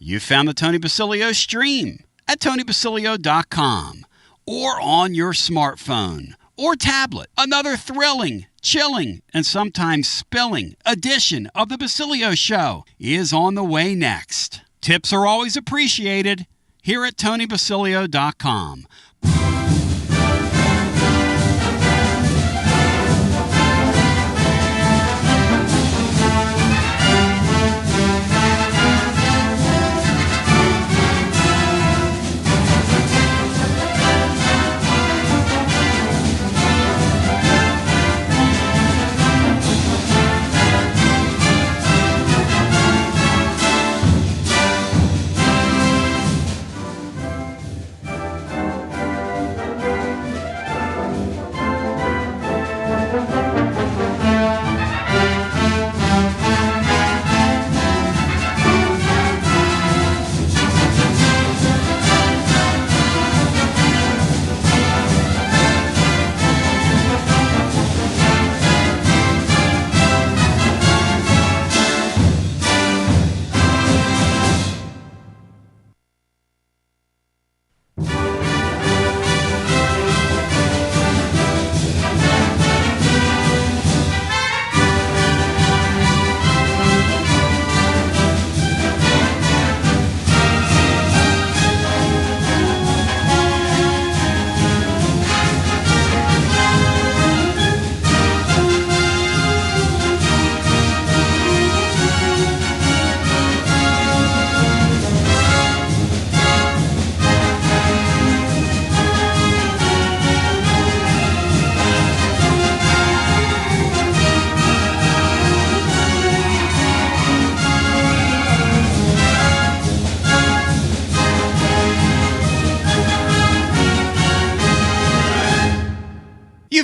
You found the Tony Basilio stream at TonyBasilio.com or on your smartphone or tablet. Another thrilling, chilling, and sometimes spilling edition of the Basilio Show is on the way next. Tips are always appreciated here at TonyBasilio.com.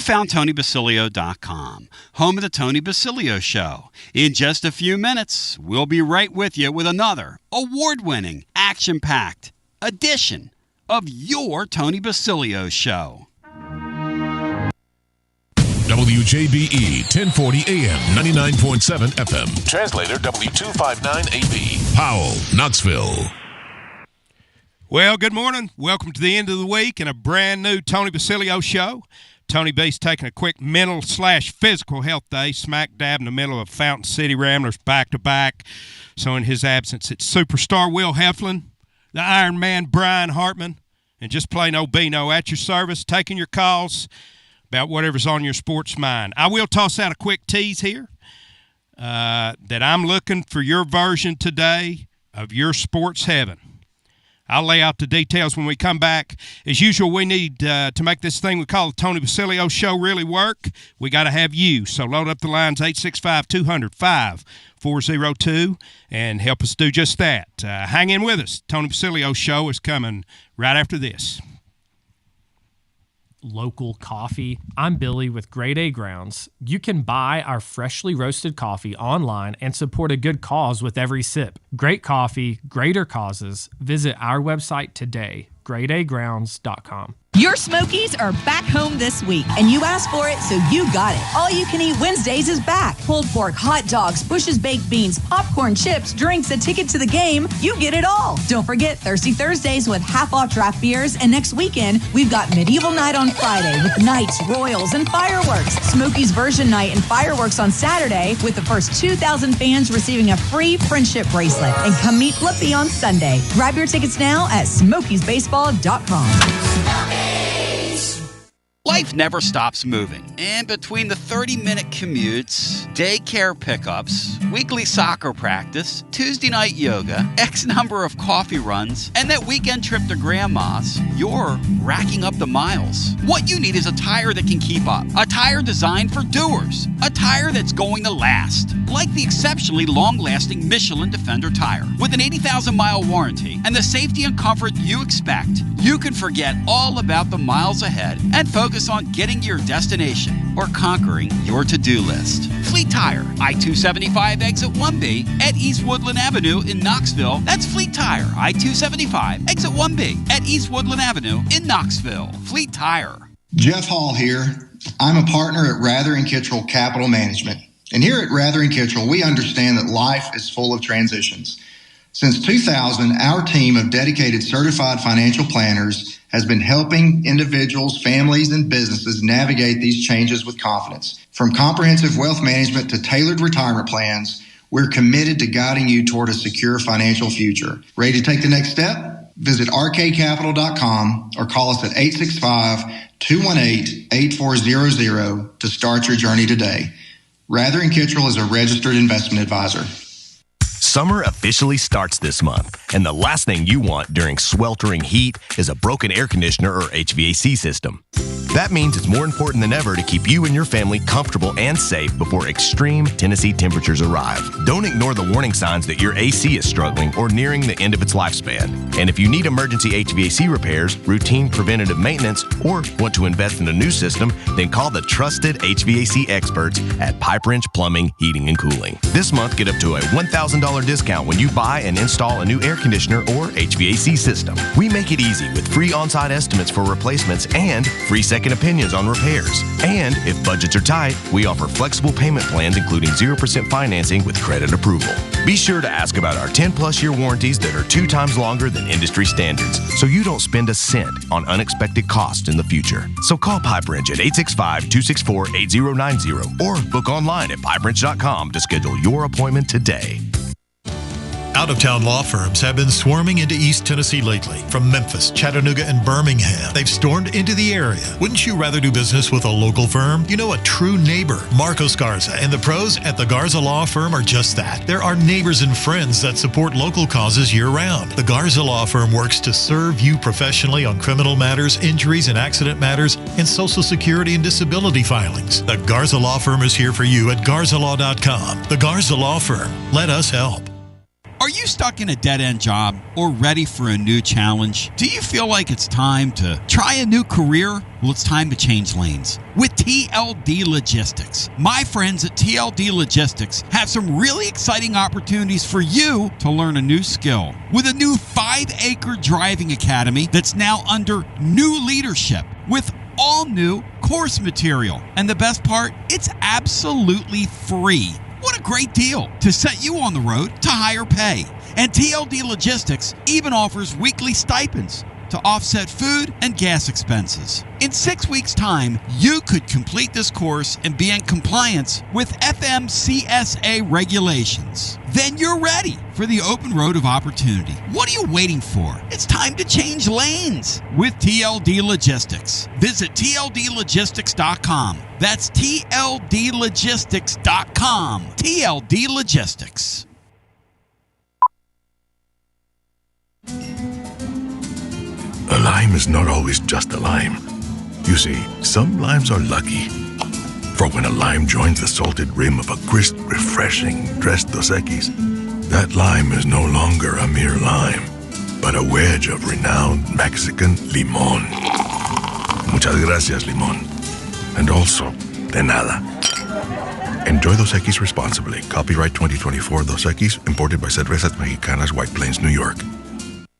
Found TonyBasilio.com, home of the Tony Basilio Show. In just a few minutes, we'll be right with you with another award-winning, action-packed edition of your Tony Basilio Show. WJBE 1040 AM, 99.7 FM. Translator W259AB. Powell, Knoxville. Well, good morning. Welcome to the end of the week and a brand new Tony Basilio Show. Tony B's taking a quick mental/physical health day, smack dab in the middle of Fountain City Ramblers back-to-back. So in his absence, it's superstar Will Heflin, the Iron Man Brian Hartman, and just plain old Bino at your service, taking your calls about whatever's on your sports mind. I will toss out a quick tease here that I'm looking for your version today of your sports heaven. I'll lay out the details when we come back. As usual, we need to make this thing we call the Tony Basilio Show really work. We got to have you. So load up the lines 865-200-5402 and help us do just that. Hang in with us. Tony Basilio Show is coming right after this. Local coffee. I'm Billy with Grade A Grounds. You can buy our freshly roasted coffee online and support a good cause with every sip. Great coffee, greater causes. Visit our website today, gradeagrounds.com. Your Smokies are back home this week, and you asked for it, so you got it. All You Can Eat Wednesdays is back. Pulled pork, hot dogs, Bush's baked beans, popcorn, chips, drinks, a ticket to the game. You get it all. Don't forget Thirsty Thursdays with half-off draft beers, and next weekend, we've got Medieval Night on Friday with Knights, Royals, and fireworks. Smokies Version Night and fireworks on Saturday with the first 2,000 fans receiving a free friendship bracelet. And come meet Flippy on Sunday. Grab your tickets now at SmokiesBaseball.com. Life never stops moving, and between the 30-minute commutes, daycare pickups, weekly soccer practice, Tuesday night yoga, X number of coffee runs, and that weekend trip to Grandma's, you're racking up the miles. What you need is a tire that can keep up, a tire designed for doers, a tire that's going to last, like the exceptionally long-lasting Michelin Defender tire. With an 80,000-mile warranty and the safety and comfort you expect, you can forget all about the miles ahead and focus on getting to your destination or conquering your to-do list. Fleet Tire, I-275 exit 1B at East Woodland Avenue in Knoxville. That's Fleet Tire, I-275 exit 1B at East Woodland Avenue in Knoxville. Fleet Tire. Jeff Hall here. I'm a partner at Rather & Kittrell Capital Management. And here at Rather & Kittrell, we understand that life is full of transitions. Since 2000, our team of dedicated certified financial planners has been helping individuals, families, and businesses navigate these changes with confidence. From comprehensive wealth management to tailored retirement plans, we're committed to guiding you toward a secure financial future. Ready to take the next step? Visit rkcapital.com or call us at 865-218-8400 to start your journey today. Rather & Kittrell is a registered investment advisor. Summer officially starts this month, and the last thing you want during sweltering heat is a broken air conditioner or HVAC system. That means it's more important than ever to keep you and your family comfortable and safe before extreme Tennessee temperatures arrive. Don't ignore the warning signs that your AC is struggling or nearing the end of its lifespan. And if you need emergency HVAC repairs, routine preventative maintenance, or want to invest in a new system, then call the trusted HVAC experts at Pipe Wrench Plumbing, Heating, and Cooling. This month, get up to a $1,000 discount when you buy and install a new air conditioner or HVAC system. We make it easy with free on-site estimates for replacements and free second opinions on repairs. And if budgets are tight, we offer flexible payment plans including 0% financing with credit approval. Be sure to ask about our 10-plus year warranties that are 2 times longer than industry standards, so you don't spend a cent on unexpected costs in the future. So call Pipe Wrench at 865-264-8090 or book online at pipewrench.com to schedule your appointment today. Out-of-town law firms have been swarming into East Tennessee lately. From Memphis, Chattanooga, and Birmingham, they've stormed into the area. Wouldn't you rather do business with a local firm? You know, a true neighbor. Marcos Garza and the pros at the Garza Law Firm are just that. There are neighbors and friends that support local causes year-round. The Garza Law Firm works to serve you professionally on criminal matters, injuries and accident matters, and Social Security and disability filings. The Garza Law Firm is here for you at garzalaw.com. The Garza Law Firm. Let us help. Are you stuck in a dead-end job or ready for a new challenge? Do you feel like it's time to try a new career? Well, it's time to change lanes with TLD Logistics. My friends at TLD Logistics have some really exciting opportunities for you to learn a new skill. With a new 5-acre driving academy that's now under new leadership with all new course material. And the best part, it's absolutely free. What a great deal to set you on the road to higher pay. And TLD Logistics even offers weekly stipends to offset food and gas expenses. In 6 weeks' time, you could complete this course and be in compliance with FMCSA regulations. Then you're ready for the open road of opportunity. What are you waiting for? It's time to change lanes with TLD Logistics. Visit tldlogistics.com. That's tldlogistics.com. TLD Logistics. A lime is not always just a lime. You see, some limes are lucky. For when a lime joins the salted rim of a crisp, refreshing Tres Dos Equis, that lime is no longer a mere lime, but a wedge of renowned Mexican limón. Muchas gracias, limón. And also, de nada. Enjoy Dos Equis responsibly. Copyright 2024 Dos Equis, imported by Cervezas Mexicanas, White Plains, New York.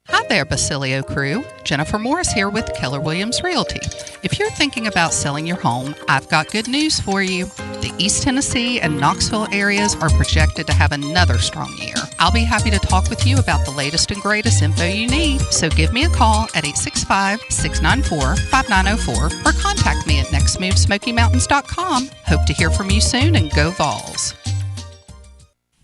Hi there, Basilio crew. Jennifer Morris here with Keller Williams Realty. If you're thinking about selling your home, I've got good news for you. The East Tennessee and Knoxville areas are projected to have another strong year. I'll be happy to talk with you about the latest and greatest info you need. So give me a call at 865-694-5904 or contact me at nextmovesmokymountains.com. Hope to hear from you soon and go Vols.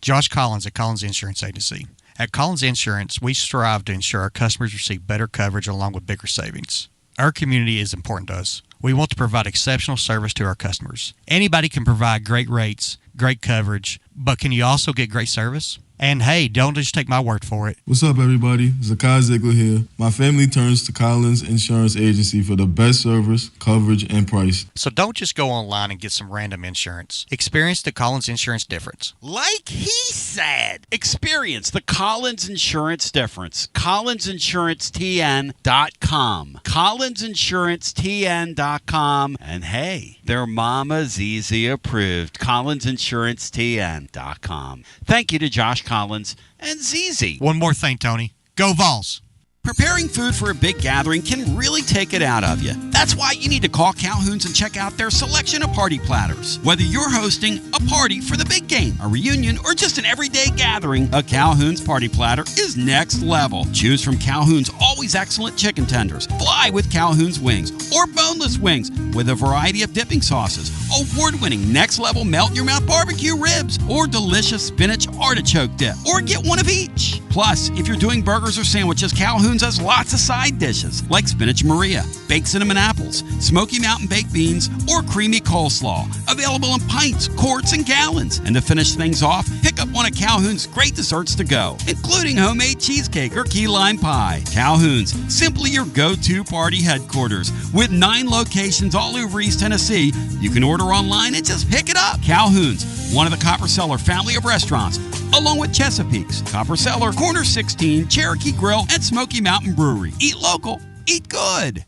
Josh Collins at Collins Insurance Agency. At Collins Insurance, we strive to ensure our customers receive better coverage along with bigger savings. Our community is important to us. We want to provide exceptional service to our customers. Anybody can provide great rates, great coverage, but can you also get great service? And hey, don't just take my word for it. What's up, everybody? Zakai Ziegler here. My family turns to Collins Insurance Agency for the best service, coverage, and price. So don't just go online and get some random insurance. Experience the Collins Insurance difference. Like he said, experience the Collins Insurance difference. CollinsInsuranceTN.com. CollinsInsuranceTN.com. And hey, their Mama Zizi approved. CollinsInsuranceTN.com. Thank you to Josh Collins and Zizi. One more thing, Tony. Go Vols! Preparing food for a big gathering can really take it out of you. That's why you need to call Calhoun's and check out their selection of party platters. Whether you're hosting a party for the big game, a reunion, or just an everyday gathering, a Calhoun's party platter is next level. Choose from Calhoun's always excellent chicken tenders, fly with Calhoun's wings, or boneless wings with a variety of dipping sauces, award-winning next-level melt-in-your-mouth barbecue ribs, or delicious spinach artichoke dip, or get one of each. Plus, if you're doing burgers or sandwiches, Calhoun's has lots of side dishes like spinach Maria, baked cinnamon apples, Smoky Mountain baked beans, or creamy coleslaw. Available in pints, quarts, and gallons. And to finish things off, pick up one of Calhoun's great desserts to go, including homemade cheesecake or key lime pie. Calhoun's, simply your go-to party headquarters. With 9 locations all over East Tennessee, you can order online and just pick it up. Calhoun's, one of the Copper Cellar family of restaurants, along with Chesapeake's, Copper Cellar, Corner 16, Cherokee Grill, and Smoky Mountain Brewery. Eat local, eat good.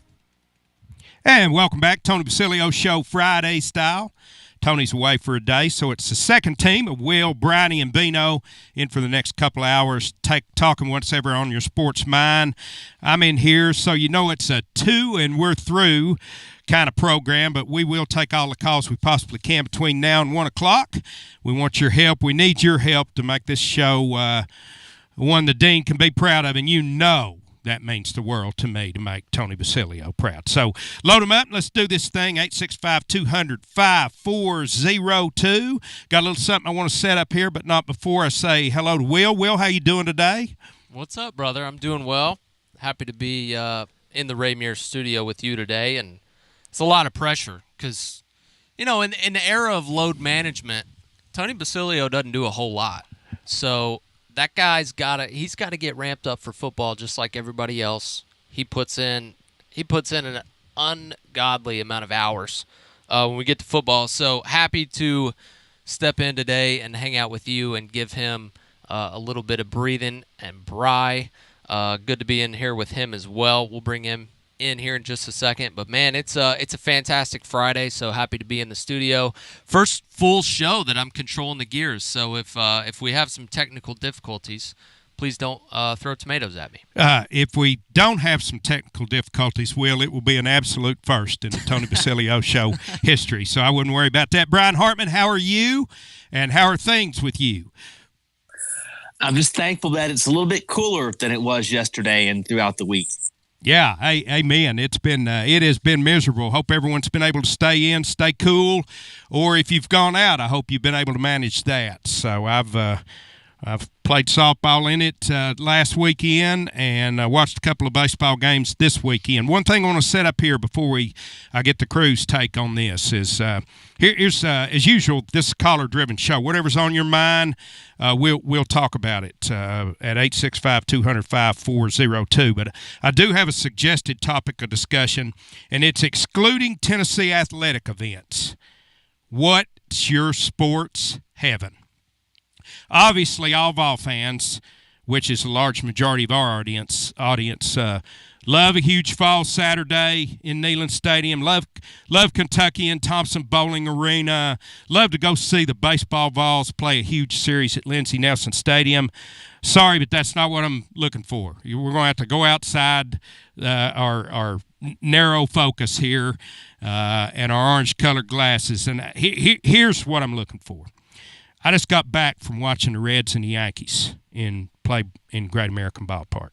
And welcome back, Tony Basilio Show, Friday style. Tony's away for a day, so it's the second team of Will, Briney, and Bino in for the next couple of hours, talking what's ever on your sports mind. I'm in here, so you know it's a 2 and we're through kind of program, but we will take all the calls we possibly can between now and 1 o'clock. We want your help. We need your help to make this show one the Dean can be proud of, and you know that means the world to me to make Tony Basilio proud. So load them up. Let's do this thing. 865-200-5402. Got a little something I want to set up here, but not before I say hello to Will. Will, how you doing today? What's up, brother? I'm doing well. Happy to be in the Raymier studio with you today, and it's a lot of pressure because, you know, in the era of load management, Tony Basilio doesn't do a whole lot. So that guy's he's got to get ramped up for football just like everybody else. He puts in an ungodly amount of hours when we get to football. So happy to step in today and hang out with you and give him a little bit of breathing and Bry. Good to be in here with him as well. We'll bring him in here in just a second, but man, it's a fantastic Friday, so happy to be in the studio. First full show that I'm controlling the gears, so if we have some technical difficulties, please don't throw tomatoes at me. If we don't have some technical difficulties, Will, it will be an absolute first in the Tony Basilio Show history, so I wouldn't worry about that. Brian Hartman, how are you, and how are things with you? I'm just thankful that it's a little bit cooler than it was yesterday and throughout the week. Yeah, hey, amen. It has been miserable. Hope everyone's been able to stay in, stay cool, or if you've gone out, I hope you've been able to manage that. So I've played softball in it last weekend and watched a couple of baseball games this weekend. One thing I want to set up here before I get the crew's take on this is here's as usual, this is a caller-driven show. Whatever's on your mind, we'll talk about it at 865-200-5402. But I do have a suggested topic of discussion, and it's excluding Tennessee athletic events. What's your sports heaven? Obviously, all Vol fans, which is a large majority of our audience, love a huge fall Saturday in Neyland Stadium. Love Kentucky and Thompson Bowling Arena. Love to go see the baseball Vols play a huge series at Lindsey Nelson Stadium. Sorry, but that's not what I'm looking for. We're going to have to go outside our narrow focus here and our orange-colored glasses. And here's what I'm looking for. I just got back from watching the Reds and the Yankees play in Great American Ballpark.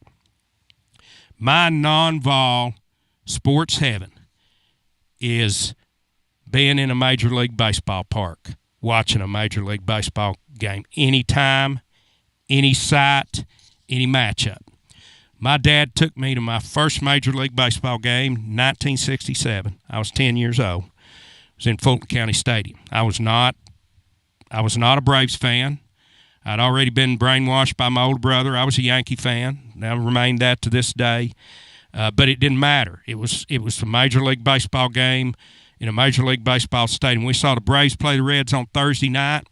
My non-Vol sports heaven is being in a Major League Baseball park, watching a Major League Baseball game anytime, any site, any matchup. My dad took me to my first Major League Baseball game in 1967. I was 10 years old. It was in Fulton County Stadium. I was not a Braves fan. I'd already been brainwashed by my older brother. I was a Yankee fan. I remained that to this day. But it didn't matter. It was a Major League Baseball game in a Major League Baseball stadium. We saw the Braves play the Reds on Thursday night,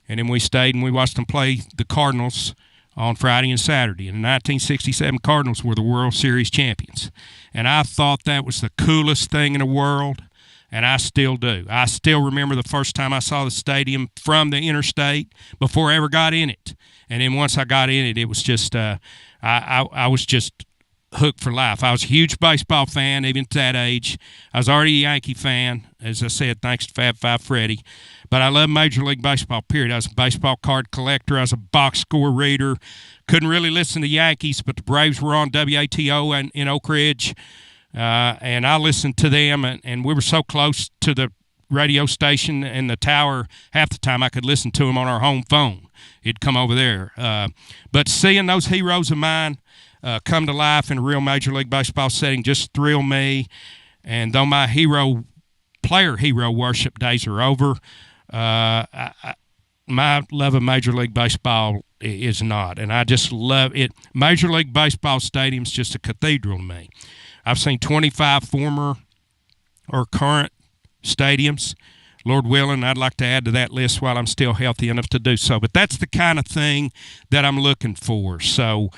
and then we stayed and we watched them play the Cardinals on Friday and Saturday. And the 1967 Cardinals were the World Series champions. And I thought that was the coolest thing in the world. And I still do. I still remember the first time I saw the stadium from the interstate before I ever got in it. And then once I got in it, it was just I was just hooked for life. I was a huge baseball fan even at that age. I was already a Yankee fan, as I said, thanks to Fab Five Freddy. But I love Major League Baseball, period. I was a baseball card collector. I was a box score reader. Couldn't really listen to Yankees, but the Braves were on WATO in Oak Ridge, and I listened to them, and we were so close to the radio station and the tower, half the time I could listen to them on our home phone. It'd come over there. But seeing those heroes of mine come to life in a real Major League Baseball setting just thrilled me. And though my player hero worship days are over, my love of Major League Baseball is not. And I just love it. Major League Baseball Stadium's just a cathedral to me. I've seen 25 former or current stadiums. Lord willing, I'd like to add to that list while I'm still healthy enough to do so. But that's the kind of thing that I'm looking for. So,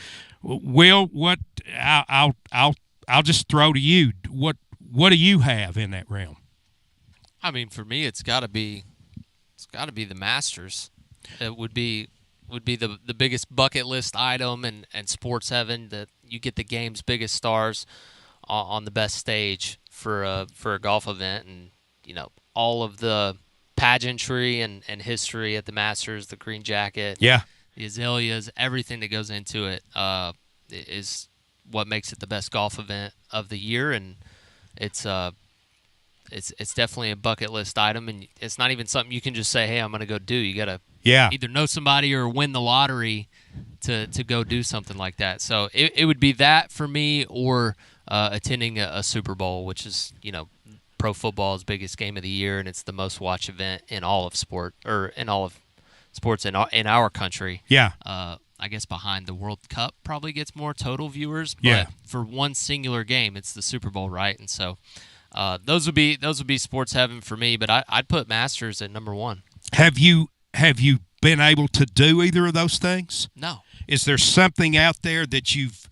Will, what I'll just throw to you. What do you have in that realm? I mean, for me, it's got to be the Masters. It would be the biggest bucket list item and sports heaven, that you get the game's biggest stars on the best stage for a golf event, and all of the pageantry and history at the Masters, the green jacket, the azaleas, everything that goes into it is what makes it the best golf event of the year, and it's definitely a bucket list item, and it's not even something you can just say, hey, I'm going to go do. You got to either know somebody or win the lottery to go do something like that. So it would be that for me, or attending a Super Bowl, which is, pro football's biggest game of the year, and it's the most watched event in all of sport, or in all of sports in our country. Yeah. I guess behind the World Cup probably gets more total viewers, but for one singular game, it's the Super Bowl, right? And so those would be sports heaven for me, but I'd put Masters at number one. Have you been able to do either of those things? No. Is there something out there that you've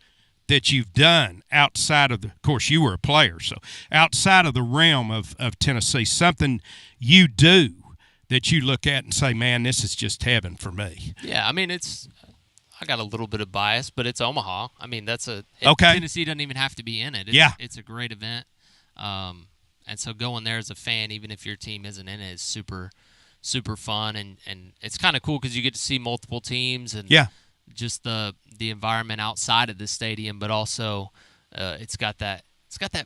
done outside of of course you were a player, so outside of the realm of Tennessee, something you do that you look at and say, man, this is just heaven for me? Yeah, I mean, I got a little bit of bias, but it's Omaha. I mean, Tennessee doesn't even have to be in it. It's a great event. And so going there as a fan, even if your team isn't in it, is super, super fun. And it's kind of cool because you get to see multiple teams and just the environment outside of the stadium, but also it's got that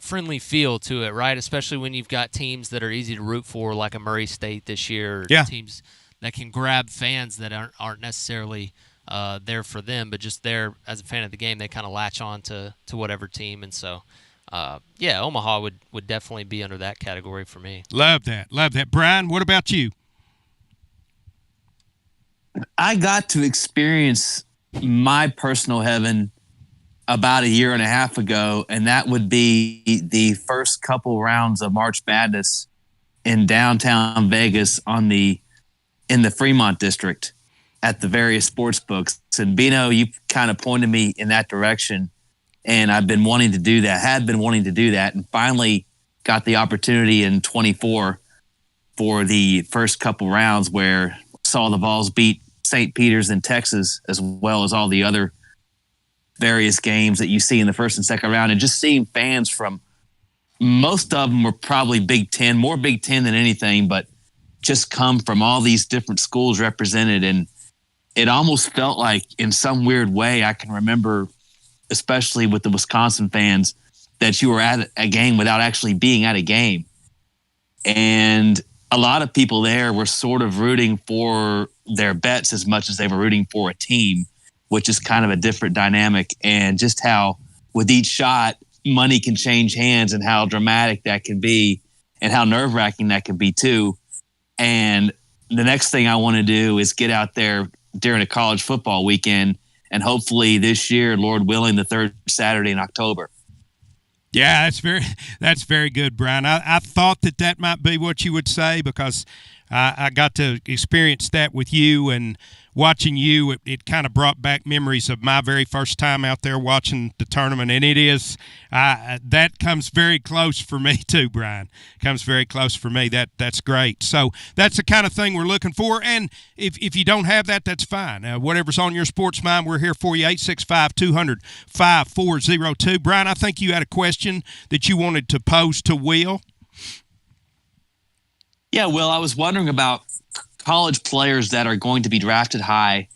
friendly feel to it, right? Especially when you've got teams that are easy to root for, like a Murray State this year, or teams that can grab fans that aren't necessarily there for them, but just there as a fan of the game, they kind of latch on to whatever team. And so, Omaha would definitely be under that category for me. Love that. Brian, what about you? I got to experience my personal heaven about a year and a half ago, and that would be the first couple rounds of March Madness in downtown Vegas in the Fremont district at the various sports books. And Bino, you kind of pointed me in that direction, and I've been wanting to do that, and finally got the opportunity in 24 for the first couple rounds, where saw the Vols beat St. Peter's in Texas, as well as all the other various games that you see in the first and second round. And just seeing fans from, most of them were probably Big Ten, more Big Ten than anything, but just come from all these different schools represented. And it almost felt like, in some weird way, I can remember, especially with the Wisconsin fans, that you were at a game without actually being at a game. And a lot of people there were sort of rooting for their bets as much as they were rooting for a team, which is kind of a different dynamic. And just how with each shot, money can change hands, and how dramatic that can be, and how nerve-wracking that can be too. And the next thing I want to do is get out there during a college football weekend, and hopefully this year, Lord willing, the third Saturday in October. Yeah, that's very good, Brian. I thought that might be what you would say, because I got to experience that with you, and watching you, it kind of brought back memories of my very first time out there watching the tournament, and it is that comes very close for me too, Brian. Comes very close for me. That's great. So that's the kind of thing we're looking for, and if you don't have that, that's fine. Whatever's on your sports mind, we're here for you. 865-200-5402. Brian, I think you had a question that you wanted to pose to Will. Yeah, Will, I was wondering about college players that are going to be drafted high.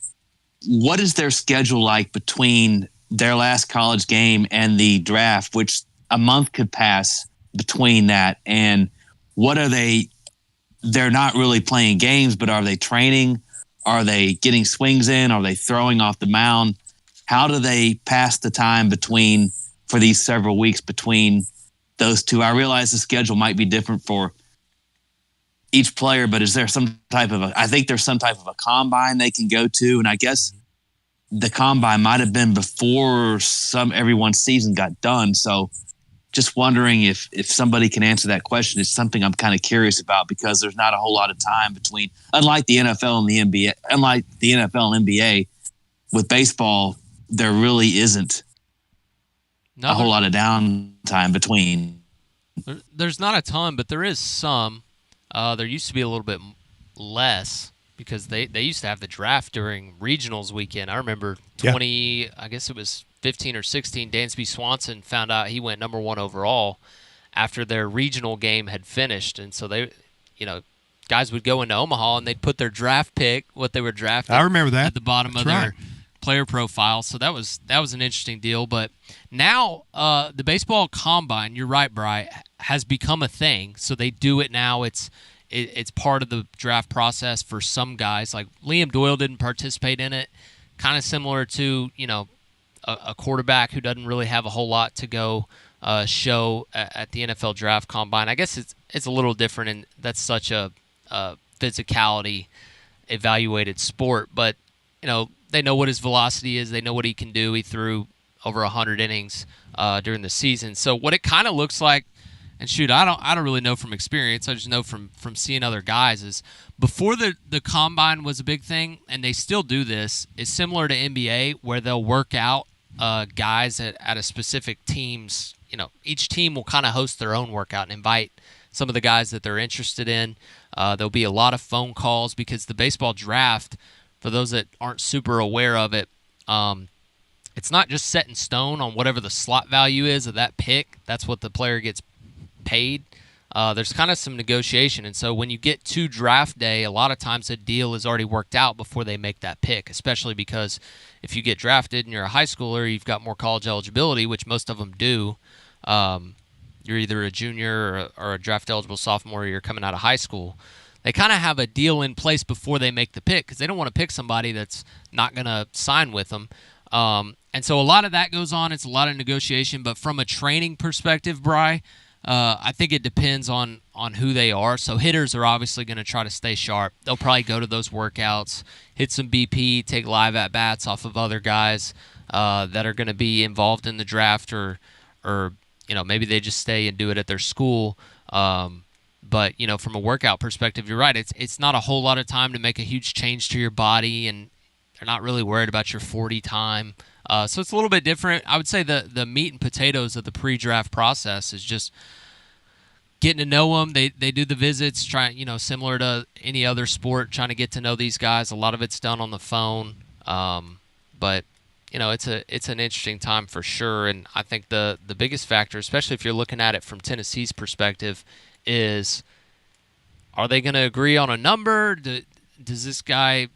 What is their schedule like between their last college game and the draft, which a month could pass between that? And what are they're not really playing games, but are they training? Are they getting swings in? Are they throwing off the mound? How do they pass the time for these several weeks between those two? I realize the schedule might be different for each player, but is there some type of I think there's some type of a combine they can go to, and I guess the combine might have been before everyone's season got done. So just wondering if somebody can answer that question. It's something I'm kind of curious about, because there's not a whole lot of time between, unlike the NFL and the NBA, with baseball, there really isn't a whole lot of downtime between. There's not a ton, but there is some. There used to be a little bit less, because they used to have the draft during regionals weekend. I remember I guess it was 15 or 16, Dansby Swanson found out he went number 1 overall after their regional game had finished. And so they, guys would go into Omaha and they'd put their draft pick, what they were drafted. I remember that. At the bottom of their player profile. So that was an interesting deal. But now the baseball combine, you're right, Bri, has become a thing. So they do it now. It's part of the draft process for some guys. Like Liam Doyle didn't participate in it. Kind of similar to, a quarterback who doesn't really have a whole lot to go show at the NFL draft combine. I guess it's a little different, and that's such a physicality evaluated sport. But, they know what his velocity is. They know what he can do. He threw over 100 innings during the season. So what it kind of looks like, and shoot, I don't really know from experience. I just know from seeing other guys, is before the combine was a big thing, and they still do this, is similar to NBA, where they'll work out guys at a specific team's, each team will kind of host their own workout and invite some of the guys that they're interested in. There'll be a lot of phone calls, because the baseball draft, for those that aren't super aware of it, it's not just set in stone on whatever the slot value is of that pick. That's what the player gets paid. There's kind of some negotiation, and so when you get to draft day, a lot of times a deal is already worked out before they make that pick, especially because if you get drafted and you're a high schooler, you've got more college eligibility, which most of them do. You're either a junior or a draft eligible sophomore, or you're coming out of high school. They kind of have a deal in place before they make the pick, because they don't want to pick somebody that's not going to sign with them. And so a lot of that goes on. It's a lot of negotiation, but from a training perspective, Bri, I think it depends on who they are. So hitters are obviously going to try to stay sharp. They'll probably go to those workouts, hit some BP, take live at-bats off of other guys that are going to be involved in the draft, or maybe they just stay and do it at their school. But, from a workout perspective, you're right. It's not a whole lot of time to make a huge change to your body, and they're not really worried about your 40 time. So it's a little bit different. I would say the meat and potatoes of the pre-draft process is just getting to know them. They do the visits, similar to any other sport, trying to get to know these guys. A lot of it's done on the phone. But it's an interesting time for sure. And I think the biggest factor, especially if you're looking at it from Tennessee's perspective, is, are they going to agree on a number? Does this guy,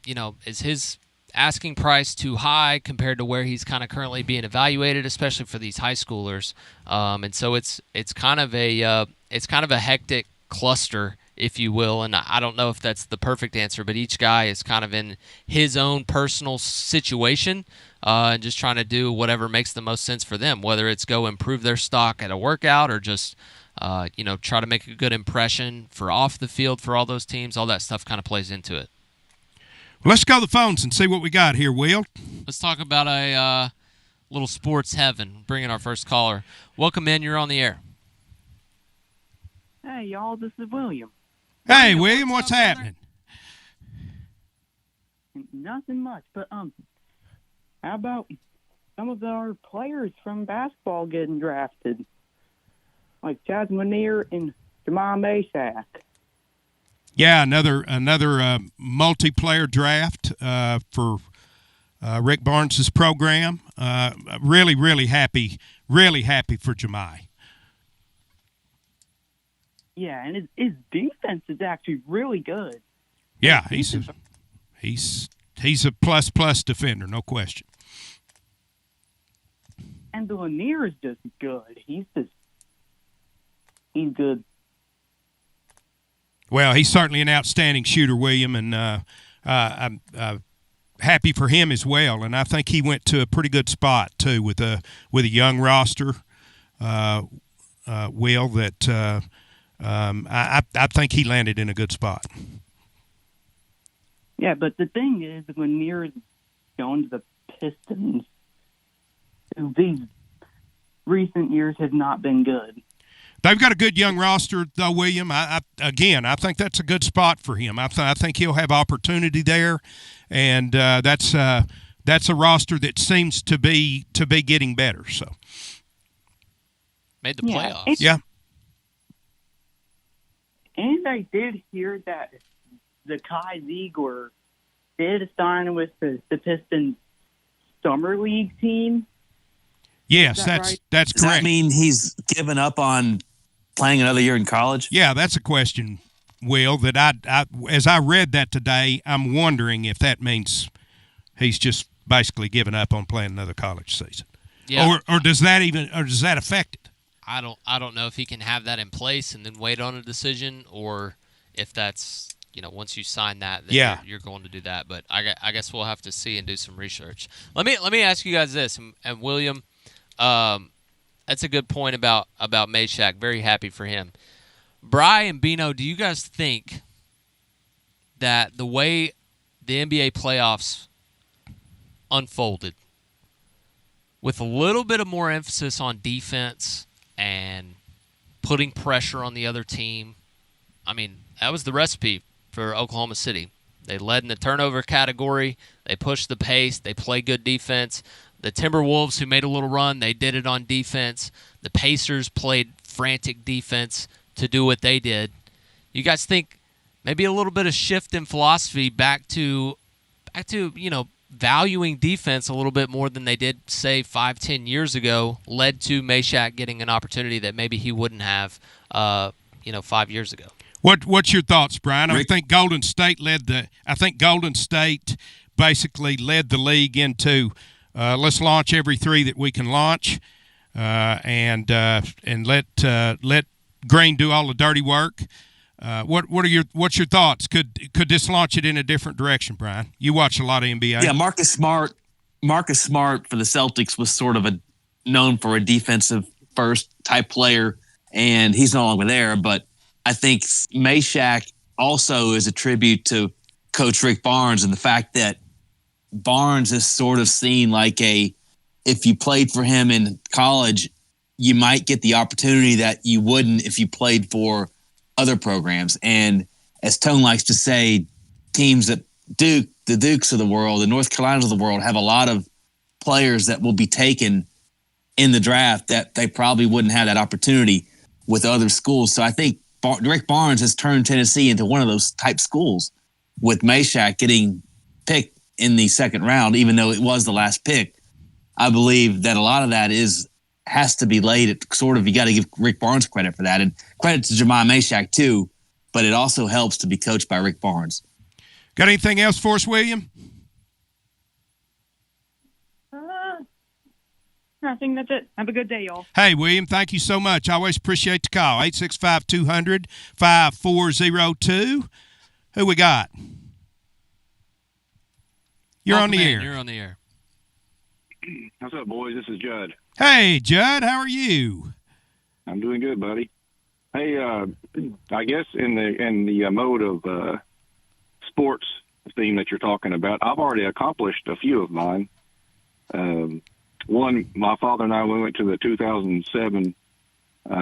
is his asking price too high compared to where he's kind of currently being evaluated, especially for these high schoolers? And so it's kind of a hectic cluster, if you will. And I don't know if that's the perfect answer, but each guy is kind of in his own personal situation, and just trying to do whatever makes the most sense for them, whether it's go improve their stock at a workout, or just try to make a good impression for off the field for all those teams. All that stuff kind of plays into it. Well, let's go to the phones and see what we got here, Will. Let's talk about a little sports heaven. Bring in our first caller. Welcome in. You're on the air. Hey, y'all. This is William. Hey, William, what's happening? Nothing much, but how about some of our players from basketball getting drafted, like Chaz Munir and Jamal Mashak? Yeah, another multiplayer draft for Rick Barnes's program. Really happy for Jemai. Yeah, and his defense is actually really good. Yeah, he's a plus defender, no question. And the Lanier is just good. He's good. Well, he's certainly an outstanding shooter, William, and I'm happy for him as well. And I think he went to a pretty good spot too with a young roster. Will, that I think he landed in a good spot. Yeah, but the thing is, Lanier is going to the Pistons, who these recent years have not been good. They've got a good young roster, though, William. I think that's a good spot for him. I think he'll have opportunity there, and that's a roster that seems to be getting better. So made the playoffs. Yeah. And I did hear that the Kai Ziegler did sign with the Pistons Summer League team. Yes, that's right? that's Does correct. that mean he's given up on playing another year in college? Yeah, that's a question, Will, that I as I read that today, I'm wondering if that means he's just basically given up on playing another college season. Yeah. Or does that affect it? I don't know if he can have that in place and then wait on a decision, or if that's, once you sign that, then you're going to do that. But I guess we'll have to see and do some research. Let me ask you guys this, and William, that's a good point about Mashak. Very happy for him. Bri and Bino, do you guys think that the way the NBA playoffs unfolded, with a little bit of more emphasis on defense and putting pressure on the other team, I mean, that was the recipe for Oklahoma City. They led in the turnover category. They pushed the pace. They played good defense. The Timberwolves, who made a little run, they did it on defense. The Pacers played frantic defense to do what they did. You guys think maybe a little bit of shift in philosophy back to valuing defense a little bit more than they did, say, 5-10 years ago, led to Mashak getting an opportunity that maybe he wouldn't have 5 years ago? What's your thoughts, Brian? I think Golden State basically led the league into let's launch every three that we can launch, and let Green do all the dirty work. What's your thoughts? Could this launch it in a different direction, Brian? You watch a lot of NBA. Yeah, Marcus Smart for the Celtics was sort of known for a defensive first type player, and he's no longer there. But I think Mashak also is a tribute to Coach Rick Barnes and the fact that Barnes is sort of seen like if you played for him in college, you might get the opportunity that you wouldn't if you played for other programs. And as Tone likes to say, teams that the Dukes of the world, the North Carolinas of the world, have a lot of players that will be taken in the draft that they probably wouldn't have that opportunity with other schools. So I think Rick Barnes has turned Tennessee into one of those type schools, with Mashak getting picked in the second round, even though it was the last pick. I believe that a lot of that has to be laid at you got to give Rick Barnes credit for that, and credit to Jamal Mashak too, but it also helps to be coached by Rick Barnes. Got anything else for us, William? I think that's it. Have a good day, y'all. Hey, William, thank you so much. I always appreciate the call. 865-200-5402. Who we got? You're on the air. You're on the air. What's up, boys? This is Judd. Hey, Judd. How are you? I'm doing good, buddy. Hey, I guess in the mode of sports theme that you're talking about, I've already accomplished a few of mine. One, my father and I, we went to the 2007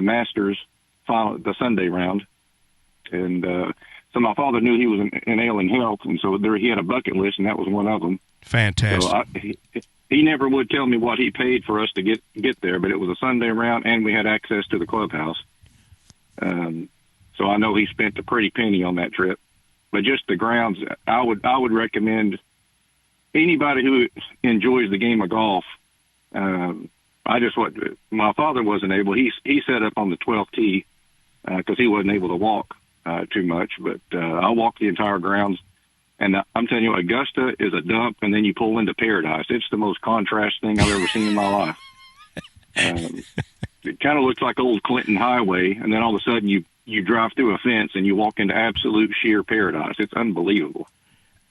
Masters final, the Sunday round, and So my father knew he was in ailing health, and so he had a bucket list, and that was one of them. Fantastic. So he never would tell me what he paid for us to get there, but it was a Sunday round, and we had access to the clubhouse. So I know he spent a pretty penny on that trip. But just the grounds, I would recommend anybody who enjoys the game of golf. My father wasn't able. He set up on the 12th tee because he wasn't able to walk too much. But I walked the entire grounds, and I'm telling you, Augusta is a dump, and then you pull into paradise. It's the most contrast thing I've ever seen in my life. It kind of looks like old Clinton Highway, and then all of a sudden you drive through a fence and you walk into absolute sheer paradise. It's unbelievable.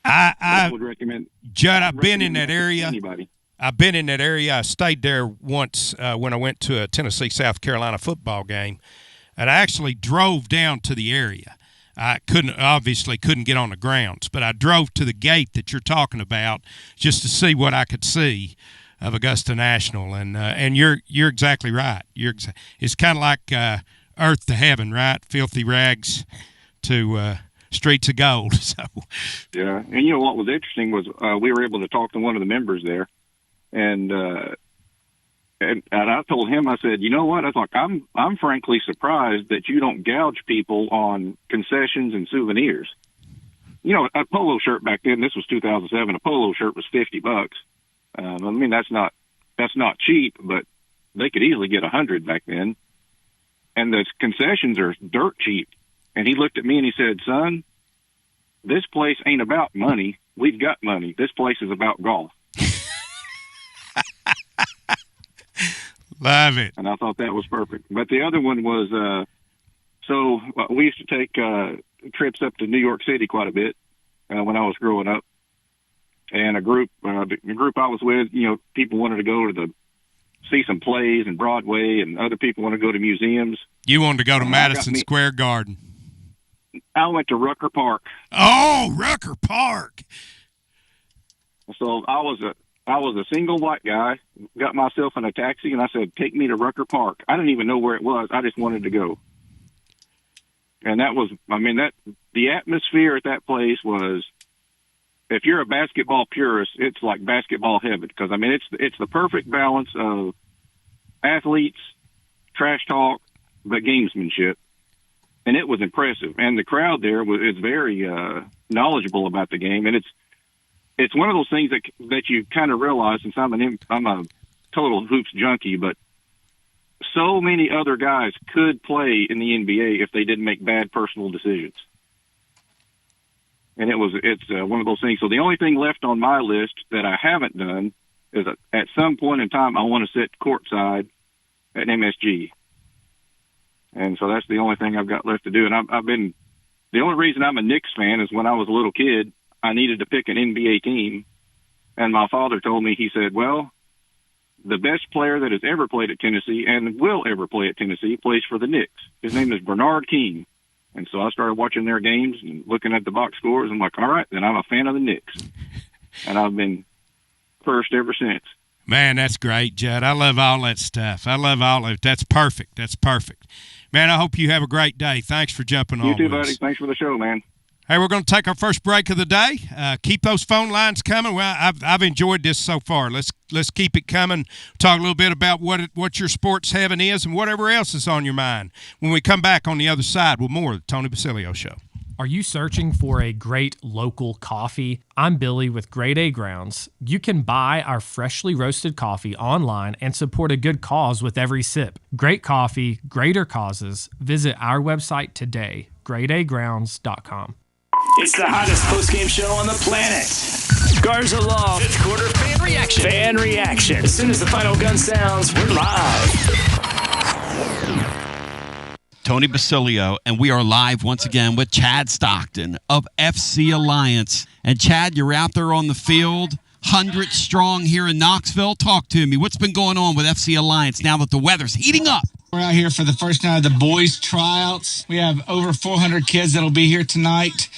I would recommend. Judd, I've been in that area. Anybody. I've been in that area. I stayed there once when I went to a Tennessee-South Carolina football game, and I actually drove down to the area. I obviously couldn't get on the grounds, but I drove to the gate that you're talking about just to see what I could see of Augusta National, and you're exactly right. It's kind of like earth to heaven, right? Filthy rags to streets of gold. So yeah, and you know what was interesting was we were able to talk to one of the members there, and I told him, I said, you know what? I thought I'm frankly surprised that you don't gouge people on concessions and souvenirs. You know, a polo shirt back then. This was 2007. A polo shirt was $50. I mean, that's not cheap, but they could easily get 100 back then. And the concessions are dirt cheap. And he looked at me and he said, son, this place ain't about money. We've got money. This place is about golf. Love it. And I thought that was perfect. But the other one was, so we used to take trips up to New York City quite a bit when I was growing up. And the group I was with, you know, people wanted to go to see some plays and Broadway, and other people want to go to museums. You wanted to go to Madison Square Garden. I went to Rucker Park. Oh, Rucker Park. So I was a single white guy, got myself in a taxi, and I said, take me to Rucker Park. I didn't even know where it was. I just wanted to go. And the atmosphere at that place was, if you're a basketball purist, it's like basketball heaven, because I mean it's the perfect balance of athletes, trash talk, but gamesmanship, and it was impressive. And the crowd there is very knowledgeable about the game, and it's one of those things that you kind of realize. Since I'm a total hoops junkie, but so many other guys could play in the NBA if they didn't make bad personal decisions. And it's one of those things. So the only thing left on my list that I haven't done is at some point in time, I want to sit courtside at MSG. And so that's the only thing I've got left to do. And the only reason I'm a Knicks fan is when I was a little kid, I needed to pick an NBA team. And my father told me, he said, well, the best player that has ever played at Tennessee and will ever play at Tennessee plays for the Knicks. His name is Bernard King. And so I started watching their games and looking at the box scores. I'm like, all right, then I'm a fan of the Knicks. And I've been first ever since. Man, that's great, Judd. I love all that stuff. I love all of it. That's perfect. That's perfect. Man, I hope you have a great day. Thanks for jumping on. You too, with buddy. us. Thanks for the show, man. Hey, we're going to take our first break of the day. Keep those phone lines coming. Well, I've enjoyed this so far. Let's keep it coming. Talk a little bit about what your sports heaven is and whatever else is on your mind when we come back on the other side with more of the Tony Basilio Show. Are you searching for a great local coffee? I'm Billy with Grade A Grounds. You can buy our freshly roasted coffee online and support a good cause with every sip. Great coffee, greater causes. Visit our website today, gradeagrounds.com. It's the hottest post-game show on the planet. Garza Law. Fifth quarter fan reaction. Fan reaction. As soon as the final gun sounds, we're live. Tony Basilio, and we are live once again with Chad Stockton of FC Alliance. And Chad, you're out there on the field, 100 strong here in Knoxville. Talk to me. What's been going on with FC Alliance now that the weather's heating up? We're out here for the first night of the boys' tryouts. We have over 400 kids that'll be here tonight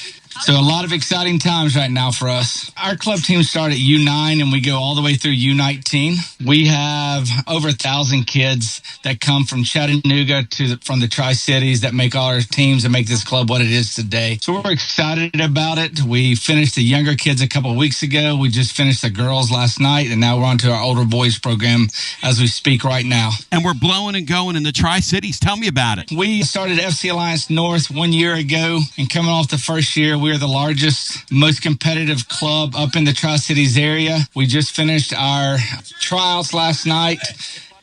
So a lot of exciting times right now for us. Our club team start at U9 and we go all the way through U19. We have over 1,000 kids that come from Chattanooga from the Tri-Cities that make all our teams and make this club what it is today. So we're excited about it. We finished the younger kids a couple of weeks ago. We just finished the girls last night, and now we're on to our older boys program as we speak right now. And we're blowing and going in the Tri-Cities. Tell me about it. We started FC Alliance North 1 year ago, and coming off the first year, we are the largest, most competitive club up in the Tri-Cities area. We just finished our tryouts last night.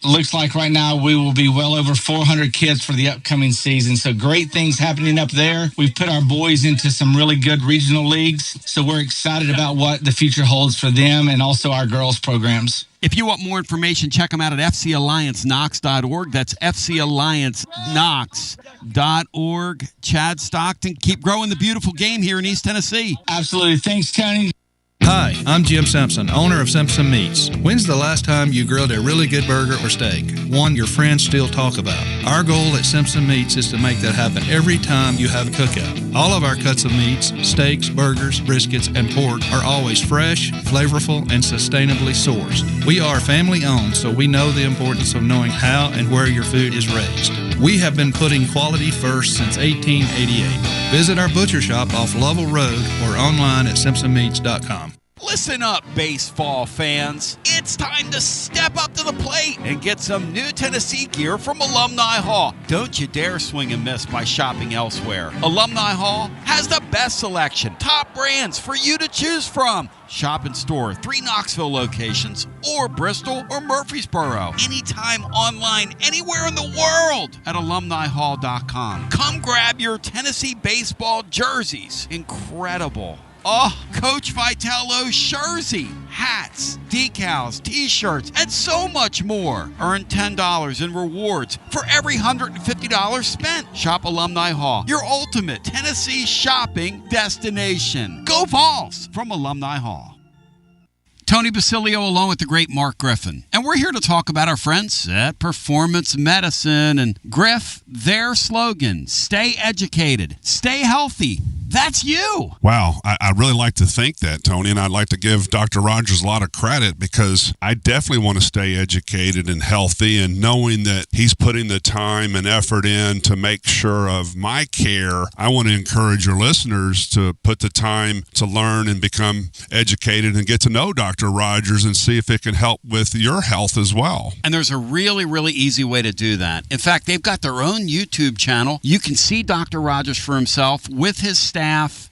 Looks like right now we will be well over 400 kids for the upcoming season. So great things happening up there. We've put our boys into some really good regional leagues. So we're excited about what the future holds for them and also our girls programs. If you want more information, check them out at fcallianceknox.org. That's fcallianceknox.org. Chad Stockton, keep growing the beautiful game here in East Tennessee. Absolutely. Thanks, Tony. Hi, I'm Jim Simpson, owner of Simpson Meats. When's the last time you grilled a really good burger or steak? One your friends still talk about. Our goal at Simpson Meats is to make that happen every time you have a cookout. All of our cuts of meats, steaks, burgers, briskets, and pork are always fresh, flavorful, and sustainably sourced. We are family owned, so we know the importance of knowing how and where your food is raised. We have been putting quality first since 1888. Visit our butcher shop off Lovell Road or online at simpsonmeats.com. Listen up, baseball fans. It's time to step up to the plate and get some new Tennessee gear from Alumni Hall. Don't you dare swing and miss by shopping elsewhere. Alumni Hall has the best selection, top brands for you to choose from. Shop in store, 3 Knoxville locations, or Bristol or Murfreesboro. Anytime, online, anywhere in the world at alumnihall.com. Come grab your Tennessee baseball jerseys. Incredible. Oh, Coach Vitello's jersey, hats, decals, t-shirts, and so much more. Earn $10 in rewards for every $150 spent. Shop Alumni Hall, your ultimate Tennessee shopping destination. Go Vols from Alumni Hall. Tony Basilio along with the great Mark Griffin. And we're here to talk about our friends at Performance Medicine. And Griff, their slogan, stay educated, stay healthy. That's you. Wow. I really like to think that, Tony, and I'd like to give Dr. Rogers a lot of credit because I definitely want to stay educated and healthy, and knowing that he's putting the time and effort in to make sure of my care, I want to encourage your listeners to put the time to learn and become educated and get to know Dr. Rogers and see if it can help with your health as well. And there's a really, really easy way to do that. In fact, they've got their own YouTube channel. You can see Dr. Rogers for himself with his staff.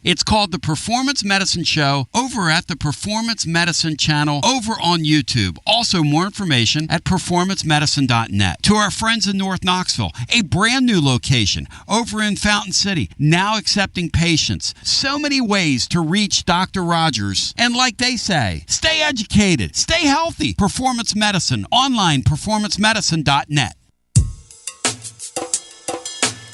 It's called The Performance Medicine Show over at the Performance Medicine channel over on YouTube. Also, more information at performancemedicine.net. To our friends in North Knoxville, a brand new location over in Fountain City, now accepting patients. So many ways to reach Dr. Rogers. And like they say, stay educated, stay healthy. Performance Medicine, online, performancemedicine.net.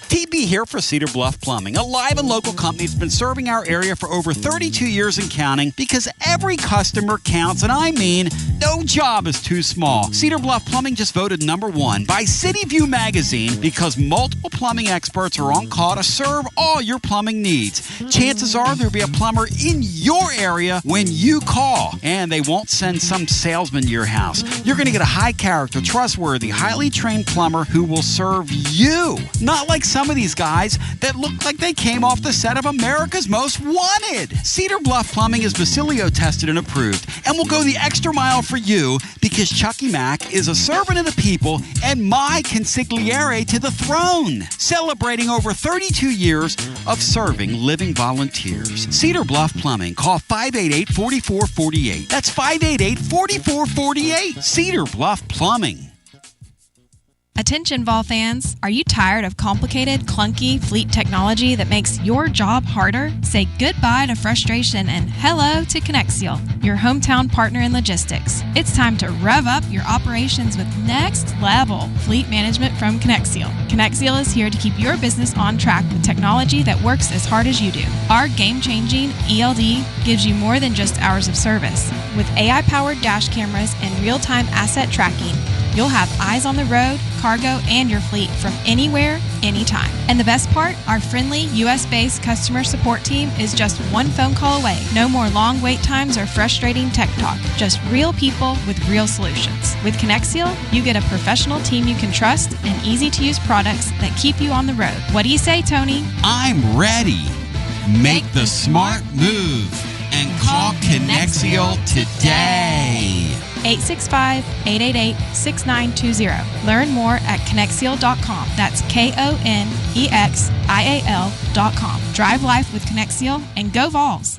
TB here for Cedar Bluff Plumbing, a live and local company that's been serving our area for over 32 years and counting because every customer counts, and I mean no job is too small. Cedar Bluff Plumbing just voted #1 by City View magazine because multiple plumbing experts are on call to serve all your plumbing needs. Chances are there'll be a plumber in your area when you call, and they won't send some salesman to your house. You're going to get a high character, trustworthy, highly trained plumber who will serve you, not like some of these guys that look like they came off the set of America's Most Wanted. Cedar Bluff Plumbing is Basilio tested and approved and will go the extra mile for you because Chucky Mack is a servant of the people and my consigliere to the throne, celebrating over 32 years of serving living volunteers. Cedar Bluff Plumbing. Call 588-4448. That's 588-4448. Cedar Bluff Plumbing. Attention Vol fans, are you tired of complicated, clunky fleet technology that makes your job harder? Say goodbye to frustration and hello to Connexial, your hometown partner in logistics. It's time to rev up your operations with next level fleet management from Connexial. Connexial is here to keep your business on track with technology that works as hard as you do. Our game-changing ELD gives you more than just hours of service. With AI-powered dash cameras and real-time asset tracking, You'll have eyes on the road, cargo, and your fleet from anywhere, anytime. And the best part, our friendly, U.S.-based customer support team is just one phone call away. No more long wait times or frustrating tech talk. Just real people with real solutions. With Connexial, you get a professional team you can trust and easy-to-use products that keep you on the road. What do you say, Tony? I'm ready. Make the smart move and call Connexial today. 865-888-6920. Learn more at Connexial.com. That's Konexial.com. Drive life with Connexial and go Vols.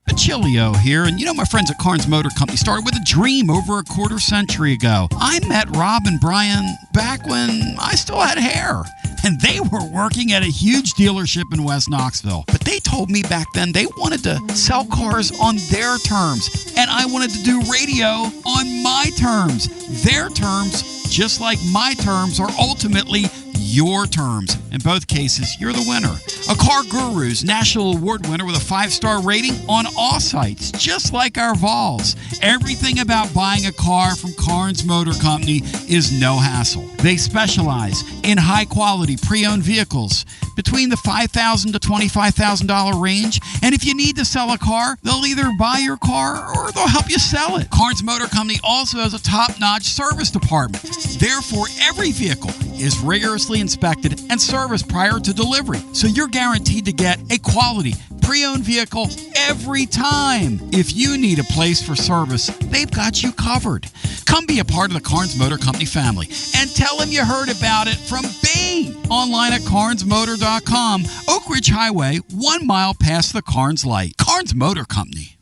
Basilio here, and my friends at Carnes Motor Company started with a dream over a quarter century ago. I met Rob and Brian back when I still had hair, and they were working at a huge dealership in West Knoxville. But they told me back then they wanted to sell cars on their terms, and I wanted to do radio on my terms. Their terms, just like my terms, are ultimately your terms. In both cases, you're the winner. A Car Guru's National Award winner with a 5-star rating on all sites, just like our Vols. Everything about buying a car from Carnes Motor Company is no hassle. They specialize in high-quality pre-owned vehicles between the $5,000 to $25,000 range. And if you need to sell a car, they'll either buy your car or they'll help you sell it. Carnes Motor Company also has a top-notch service department. Therefore, every vehicle is rigorously inspected and serviced prior to delivery. So you're guaranteed to get a quality pre-owned vehicle every time. If you need a place for service, they've got you covered. Come be a part of the Carnes Motor Company family and tell them you heard about it from me. Online at carnesmotor.com, Oak Ridge Highway, 1 mile past the Carnes light. Carnes Motor Company.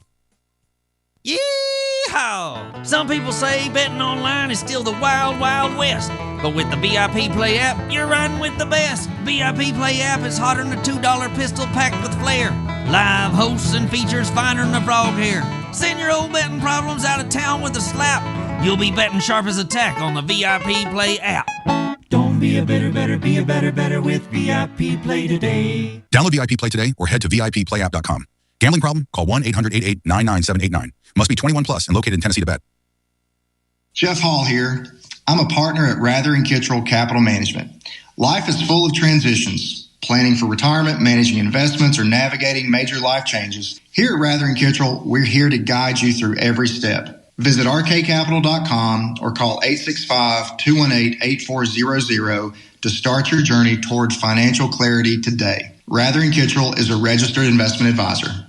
Yeehaw! Some people say betting online is still the wild, wild west. But with the VIP Play app, you're riding with the best. VIP Play app is hotter than a $2 pistol packed with flair. Live hosts and features finer than a frog hair. Send your old betting problems out of town with a slap. You'll be betting sharp as a tack on the VIP Play app. Don't be a better, be a better with VIP Play today. Download VIP Play today or head to VIPPlayApp.com. Gambling problem? Call 1-800-88-99789. Must be 21 plus and located in Tennessee to bet. Jeff Hall here. I'm a partner at Rather & Kittrell Capital Management. Life is full of transitions. Planning for retirement, managing investments, or navigating major life changes. Here at Rather & Kittrell, we're here to guide you through every step. Visit rkcapital.com or call 865-218-8400 to start your journey toward financial clarity today. Rather & Kittrell is a registered investment advisor.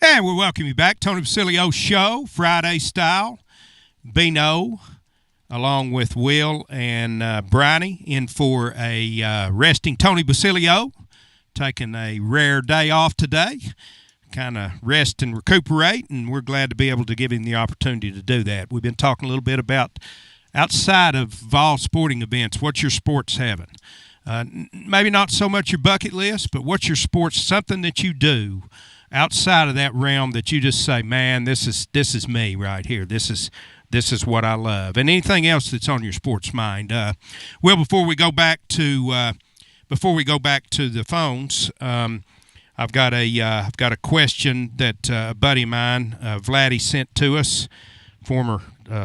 And we welcome you back. Tony Basilio Show, Friday style. Bino, along with Will and Bryony, in for a resting Tony Basilio, taking a rare day off today, kind of rest and recuperate, and we're glad to be able to give him the opportunity to do that. We've been talking a little bit about outside of Vol sporting events, what's your sports having? Maybe not so much your bucket list, but what's your sports, something that you do outside of that realm that you just say, man, this is me right here. This is what I love. And anything else that's on your sports mind. Well, before we go back to the phones, I've got a question that a buddy of mine, Vladdy, sent to us, former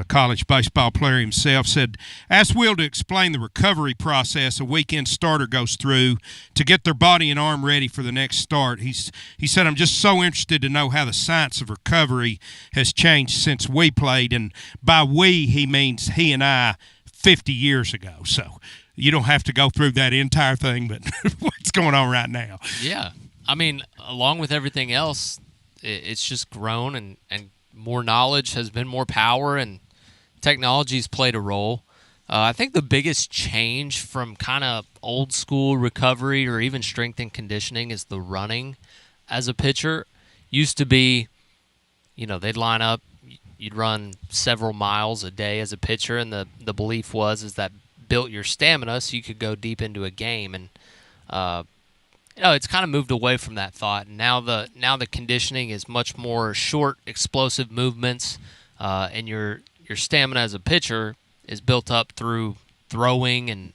college baseball player himself, said, ask Will to explain the recovery process a weekend starter goes through to get their body and arm ready for the next start. He said, I'm just so interested to know how the science of recovery has changed since we played. And by we, he means he and I 50 years ago. So you don't have to go through that entire thing, but what's going on right now? Yeah. I mean, along with everything else, it's just grown and more knowledge has been more power, and technology's played a role. I think the biggest change from kind of old school recovery or even strength and conditioning is the running as a pitcher. Used to be, they'd line up, you'd run several miles a day as a pitcher, and the belief is that built your stamina so you could go deep into a game. And it's kind of moved away from that thought. And now the conditioning is much more short, explosive movements, and your stamina as a pitcher is built up through throwing and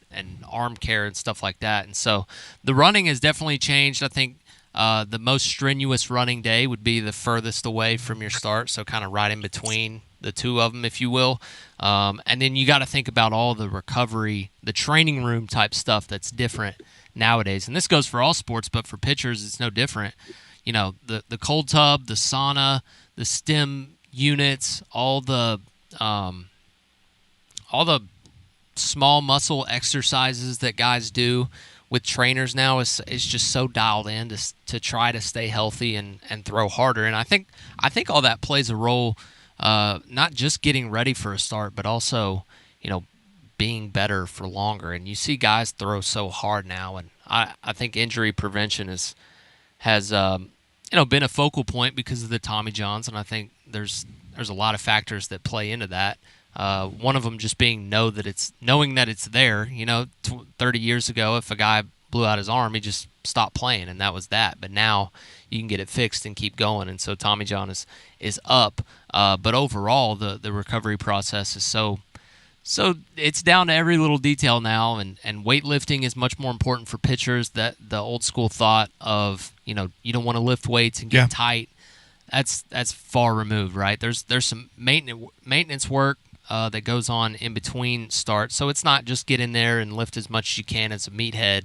arm care and stuff like that. And so the running has definitely changed. I think The most strenuous running day would be the furthest away from your start, so kind of right in between the two of them, if you will. And then you got to think about all the recovery, the training room type stuff that's different nowadays. And this goes for all sports, but for pitchers, it's no different. You know, the cold tub, the sauna, the stim units, all the small muscle exercises that guys do with trainers now is just so dialed in to try to stay healthy and throw harder. And I think all that plays a role, not just getting ready for a start, but also, you know, being better for longer. And you see guys throw so hard now, and I think injury prevention has been a focal point because of the Tommy Johns, and I think there's a lot of factors that play into that. One of them just being knowing that it's there. You know, 30 years ago, if a guy blew out his arm, he just stopped playing, and that was that. But now you can get it fixed and keep going, and so Tommy John is up. But overall, the recovery process is so it's down to every little detail now, and weightlifting is much more important for pitchers. That the old school thought of, you know, you don't want to lift weights and get tight. That's far removed, right? There's some maintenance work that goes on in between starts, so it's not just get in there and lift as much as you can as a meathead.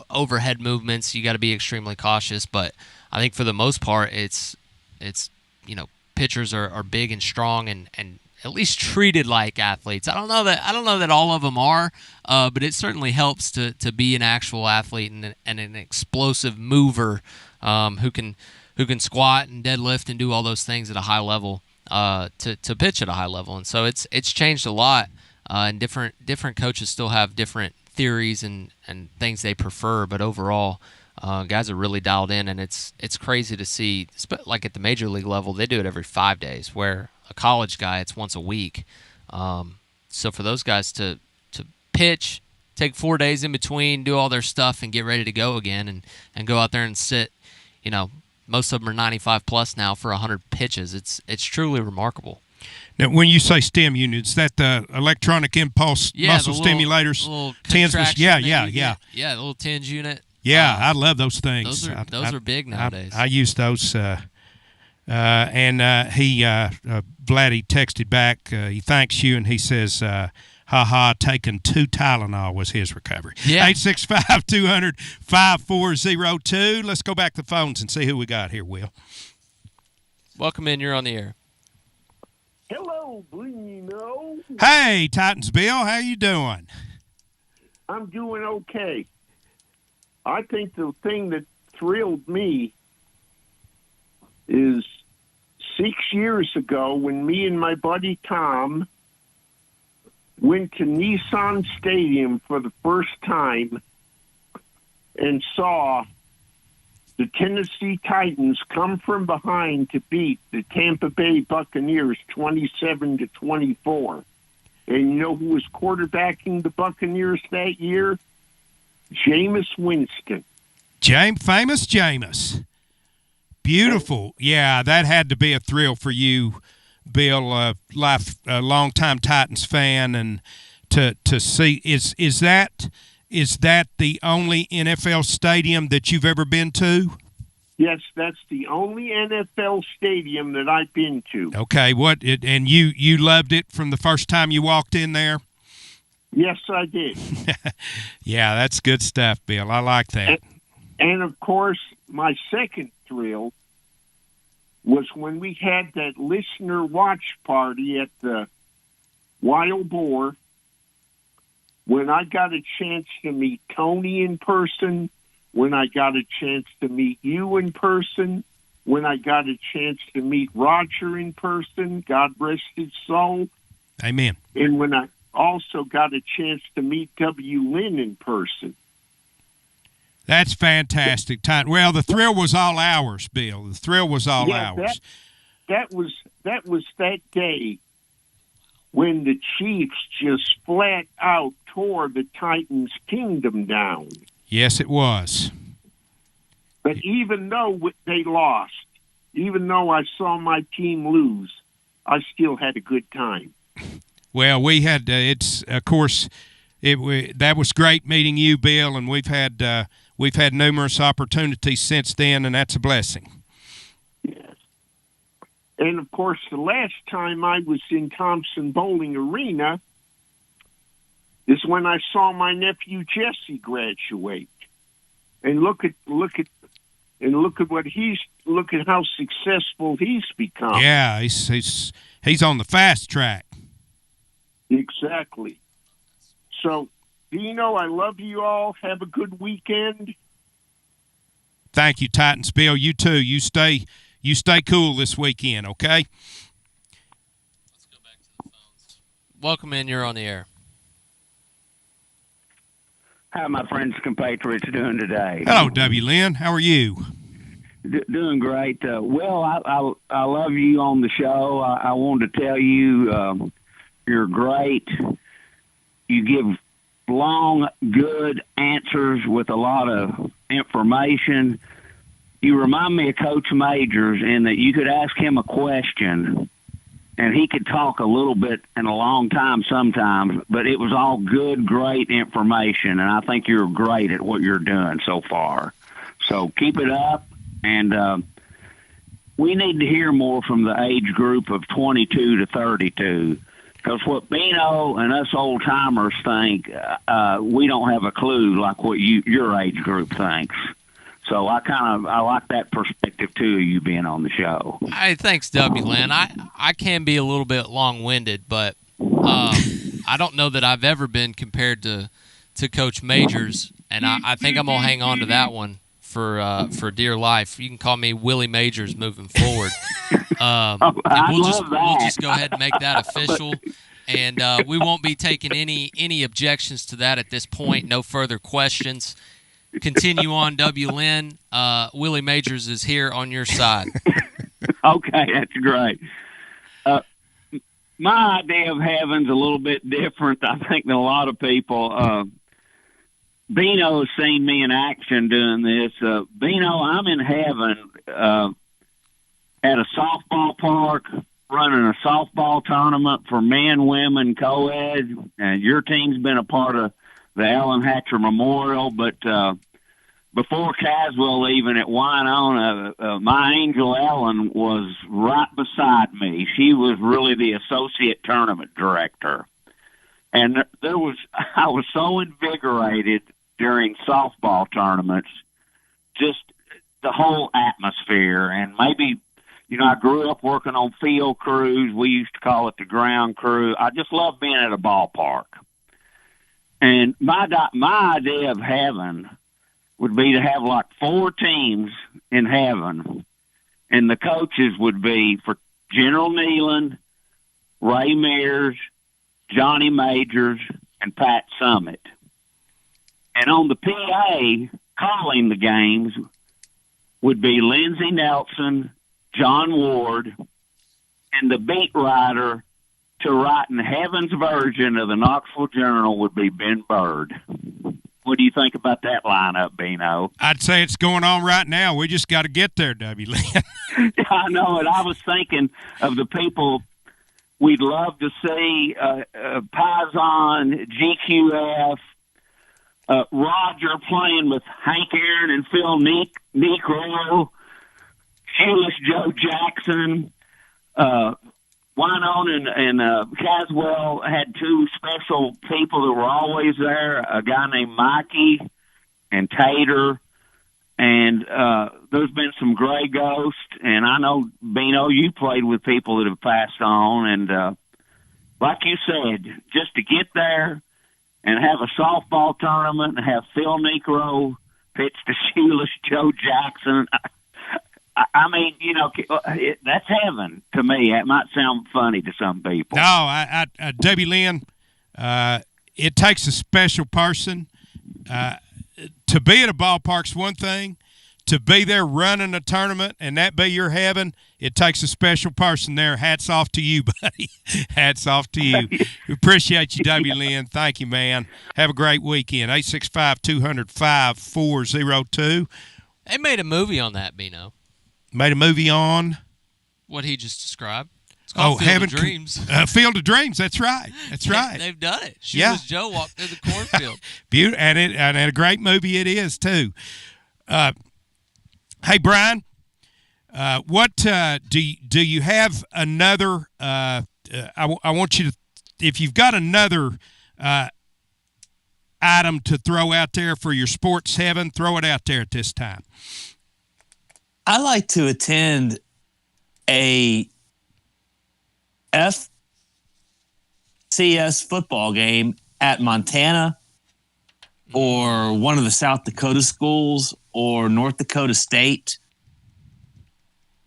Overhead movements, you got to be extremely cautious, but I think for the most part, it's pitchers are big and strong and at least treated like athletes. I don't know that all of them are, but it certainly helps to be an actual athlete and an explosive mover who can squat and deadlift and do all those things at a high level to pitch at a high level. And so it's changed a lot, and different coaches still have different theories and things they prefer, but overall, guys are really dialed in, and it's crazy to see. Like at the major league level, they do it every 5 days, where a college guy, it's once a week. So for those guys to pitch, take 4 days in between, do all their stuff, and get ready to go again, and go out there and sit, you know, most of them are 95 plus now for 100 pitches. It's truly remarkable. Now, when you say STEM units, that the electronic impulse muscle stimulators, TENS? Yeah, the little TENS unit. Yeah, I love those things. Those are big nowadays. I use those. Vladdy texted back. He thanks you, and he says, taking 2 Tylenol was his recovery. Yeah. 865-200-5402. Let's go back to the phones and see who we got here, Will. Welcome in. You're on the air. Hello, Blino. Hey, Titans Bill. How you doing? I'm doing okay. I think the thing that thrilled me is 6 years ago when me and my buddy Tom went to Nissan Stadium for the first time and saw the Tennessee Titans come from behind to beat the Tampa Bay Buccaneers 27-24. And you know who was quarterbacking the Buccaneers that year? Jameis Winston. Famous Jameis. Beautiful. Yeah, that had to be a thrill for you, Bill, a longtime Titans fan, and to see is that the only NFL stadium that you've ever been to? Yes, that's the only NFL stadium that I've been to. Okay, and you loved it from the first time you walked in there? Yes, I did. Yeah, that's good stuff, Bill. I like that. And of course, my second thrill was when we had that listener watch party at the Wild Boar, when I got a chance to meet Tony in person, when I got a chance to meet you in person, when I got a chance to meet Roger in person, God rest his soul. Amen. And when I also got a chance to meet W. Lynn in person. That's fantastic. Well, the thrill was all ours, Bill. The thrill was all ours. That was that day when the Chiefs just flat out tore the Titans' kingdom down. Yes, it was. But even though they lost, even though I saw my team lose, I still had a good time. Well, we had that was great meeting you, Bill, and we've had we've had numerous opportunities since then, and that's a blessing. Yes. And, of course, the last time I was in Thompson Bowling Arena is when I saw my nephew Jesse graduate. And look at how successful he's become. Yeah, he's on the fast track. Exactly. So, Dino, I love you all. Have a good weekend. Thank you, Titans Bill. You too. You stay cool this weekend, okay? Let's go back to the phones. Welcome in. You're on the air. How are my friends compatriots doing today? Hello, W. Lynn. How are you? Doing great. Will, I love you on the show. I wanted to tell you you're great. You give long, good answers with a lot of information. You remind me of Coach Majors in that you could ask him a question and he could talk a little bit and a long time sometimes, but it was all good, great information, and I think you're great at what you're doing so far. So keep it up, and we need to hear more from the age group of 22 to 32, because what Bino and us old-timers think, we don't have a clue like what your age group thinks. So I like that perspective too, you being on the show. Hey, thanks, W. Lynn. I can be a little bit long-winded, but I don't know that I've ever been compared to Coach Majors, and I think I'm gonna hang on to that one for dear life. You can call me Willie Majors moving forward. And we'll just go ahead and make that official. And we won't be taking any objections to that at this point. No further questions. Continue on, W. Lynn. Willie Majors is here on your side. Okay, that's great. My idea of heaven's a little bit different, I think, than a lot of people. Bino has seen me in action doing this. Bino, I'm in heaven at a softball park running a softball tournament for men, women, co-ed, and your team's been a part of the Ellen Hatcher Memorial, but before Caswell leaving at Winona, my angel Ellen was right beside me. She was really the associate tournament director. And I was so invigorated during softball tournaments, just the whole atmosphere. And maybe, I grew up working on field crews. We used to call it the ground crew. I just love being at a ballpark. And my idea of heaven would be to have like 4 teams in heaven, and the coaches would be for General Nealon, Ray Mears, Johnny Majors, and Pat Summit. And on the PA, calling the games would be Lindsey Nelson, John Ward, and the beat writer to writing Heaven's version of the Knoxville Journal would be Ben Bird. What do you think about that lineup, Bino? I'd say it's going on right now. We just got to get there, W. Lynn. I know it. I was thinking of the people we'd love to see, Pazon, GQF, Roger playing with Hank Aaron and Phil Necro, Shoeless Joe Jackson, Winona and Caswell had 2 special people that were always there, a guy named Mikey and Tater. And there's been some gray ghosts. And I know, Bino, you played with people that have passed on. And like you said, just to get there and have a softball tournament and have Phil Necro pitch to Shoeless Joe Jackson, I mean, that's heaven to me. It might sound funny to some people. No, W. Lynn, it takes a special person. To be at a ballpark's one thing. To be there running a tournament and that be your heaven, it takes a special person there. Hats off to you, buddy. Hats off to you. We appreciate you, W. Lynn. Thank you, man. Have a great weekend. 865-200-5402. They made a movie on that, Bino. Made a movie on? What he just described. It's called Field Heaven of Dreams. Field of Dreams. That's right. That's right. They've done it. Shoot as Joe walked through the cornfield. And a great movie it is too. Hey Brian, what do you have another? I want you to, if you've got another item to throw out there for your sports heaven, throw it out there at this time. I like to attend a FCS football game at Montana or one of the South Dakota schools or North Dakota State.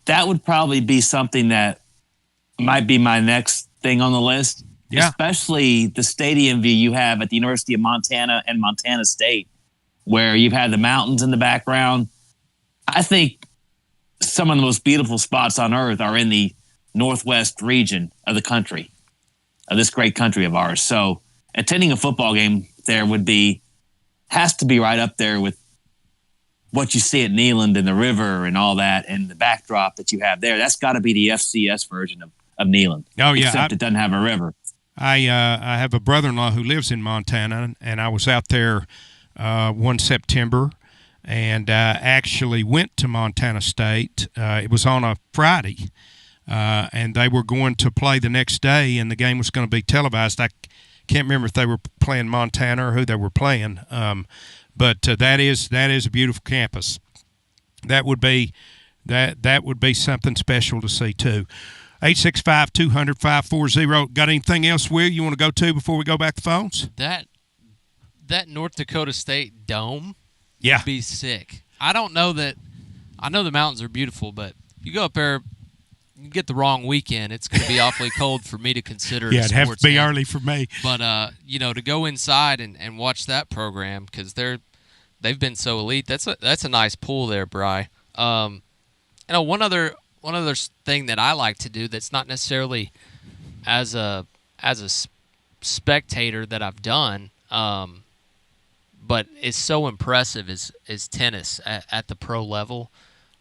That would probably be something that might be my next thing on the list. Yeah. Especially the stadium view you have at the University of Montana and Montana State, where you've had the mountains in the background. I think some of the most beautiful spots on earth are in the northwest region of the country, of this great country of ours. So attending a football game there has to be right up there with what you see at Neyland and the river and all that, and the backdrop that you have there. That's got to be the FCS version of Neyland. Oh, yeah. Except it doesn't have a river. I have a brother-in-law who lives in Montana, and I was out there one September and actually went to Montana State. It was on a Friday, and they were going to play the next day, and the game was going to be televised. I can't remember if they were playing Montana or who they were playing, but that is a beautiful campus. That would be something special to see too. 865-200-540. Got anything else, Will, you want to go to before we go back to phones? That North Dakota State dome would be sick. I don't know that – I know the mountains are beautiful, but you go up there, you get the wrong weekend, it's going to be awfully cold for me to consider it'd have to be early for me. But, to go inside and watch that program because they've been so elite, that's a nice pool there, Bri. One other thing that I like to do that's not necessarily as a spectator that I've done, but is so impressive is tennis at the pro level.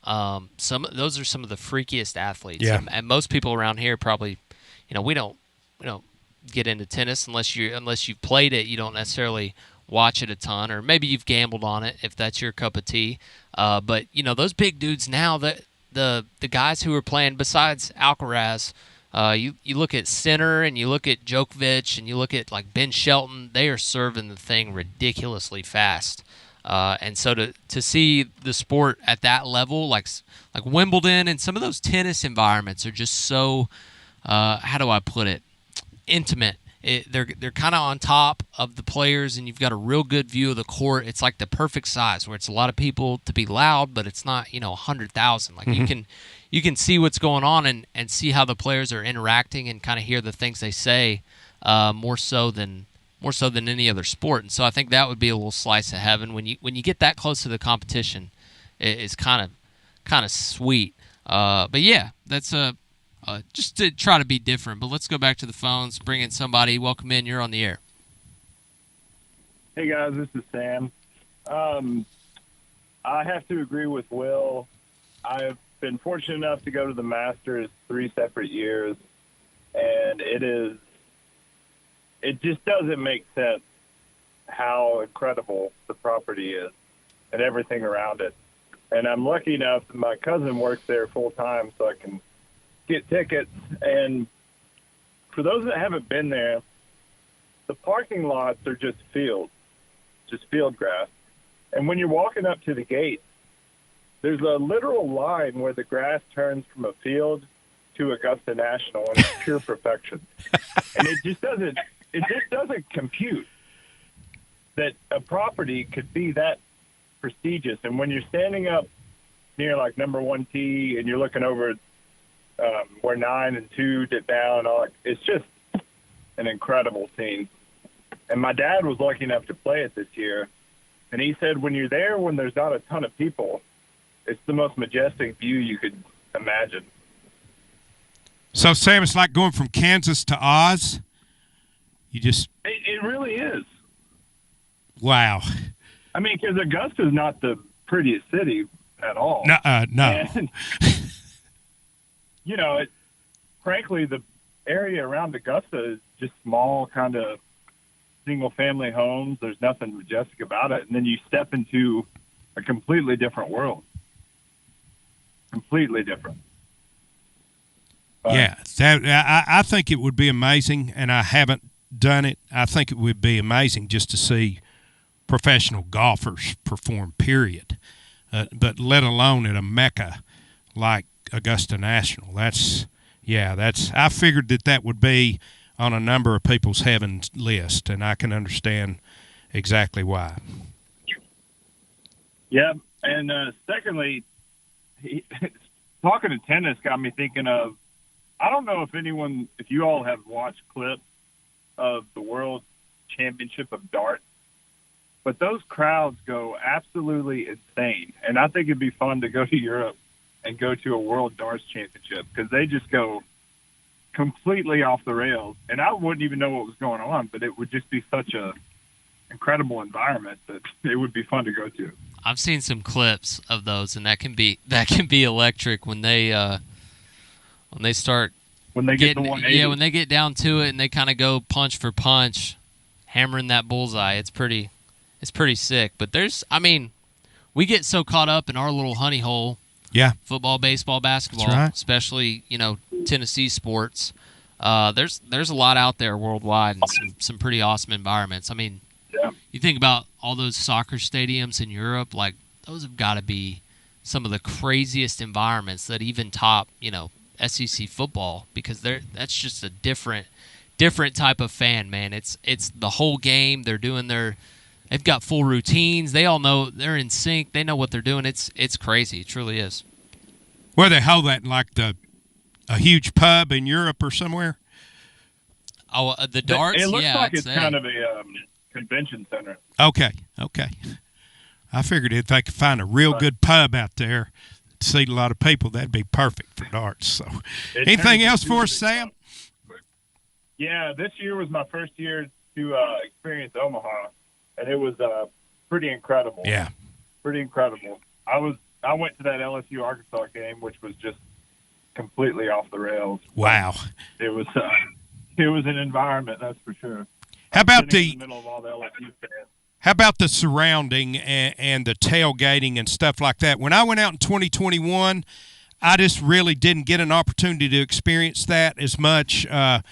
Those are some of the freakiest athletes, and most people around here probably, we don't get into tennis unless you've played it. You don't necessarily watch it a ton, or maybe you've gambled on it if that's your cup of tea. But those big dudes now that. The guys who are playing besides Alcaraz, you look at Sinner and you look at Djokovic and you look at like Ben Shelton, they are serving the thing ridiculously fast. And so to see the sport at that level, like Wimbledon and some of those tennis environments are just so, how do I put it, intimate. They're kind of on top of the players, and you've got a real good view of the court. It's like the perfect size where it's a lot of people to be loud, but it's not 100,000. Like you can see what's going on and see how the players are interacting and kind of hear the things they say more so than any other sport. And so I think that would be a little slice of heaven when you get that close to the competition. It's kind of sweet. But yeah, that's just to try to be different. But let's go back to the phones, bring in somebody. Welcome in. You're on the air. Hey, guys. This is Sam. I have to agree with Will. I've been fortunate enough to go to the Masters 3 separate years, and it just doesn't make sense how incredible the property is and everything around it. And I'm lucky enough that my cousin works there full-time, so I can get tickets. And for those that haven't been there, the parking lots are just field grass. And when you're walking up to the gate, there's a literal line where the grass turns from a field to Augusta National, and it's pure perfection. And it just doesn't compute that a property could be that prestigious. And when you're standing up near like number 1 tee and you're looking over where 9 and 2 dip down, it's just an incredible scene. And my dad was lucky enough to play it this year, and he said when you're there when there's not a ton of people, it's the most majestic view you could imagine. So, Sam, it's like going from Kansas to Oz? It really is. Wow. I mean, because Augusta's not the prettiest city at all. No. And, frankly, the area around Augusta is just small, kind of single-family homes. There's nothing majestic about it. And then you step into a completely different world. Completely different. Yeah, I think it would be amazing, and I haven't done it. I think it would be amazing just to see professional golfers perform, period. But let alone at a mecca like Augusta National. I figured that would be on a number of people's heaven list, and I can understand exactly why. Yeah, and secondly, talking to tennis got me thinking of, I don't know if you all have watched clips of the World Championship of Darts, but those crowds go absolutely insane. And I think it'd be fun to go to Europe and go to a World Darts Championship, because they just go completely off the rails. And I wouldn't even know what was going on, but it would just be such a incredible environment that it would be fun to go to. I've seen some clips of those, and that can be electric when they start when they get to 180. Yeah, when they get down to it and they kind of go punch for punch, hammering that bullseye. It's pretty sick. But we get so caught up in our little honey hole. Yeah. Football, baseball, basketball, That's right. Especially Tennessee sports. There's a lot out there worldwide and some pretty awesome environments. You think about all those soccer stadiums in Europe, like those have got to be some of the craziest environments that even top, SEC football, because that's just a different type of fan, man. It's the whole game. They've got full routines. They all know they're in sync. They know what they're doing. It's crazy. It truly is. Where they hold that, like a huge pub in Europe or somewhere? Oh, the darts? It looks like it's kind of a convention center. Okay. I figured if they could find a real good pub out there to seat a lot of people, that'd be perfect for darts. So, anything else for us, Sam? Yeah, this year was my first year to experience Omaha, and it was pretty incredible. Yeah, pretty incredible. I went to that LSU Arkansas game, which was just completely off the rails. Wow, it was an environment, that's for sure. How about in the middle of all the LSU fans. How about the surrounding and the tailgating and stuff like that? When I went out in 2021, I just really didn't get an opportunity to experience that as much, and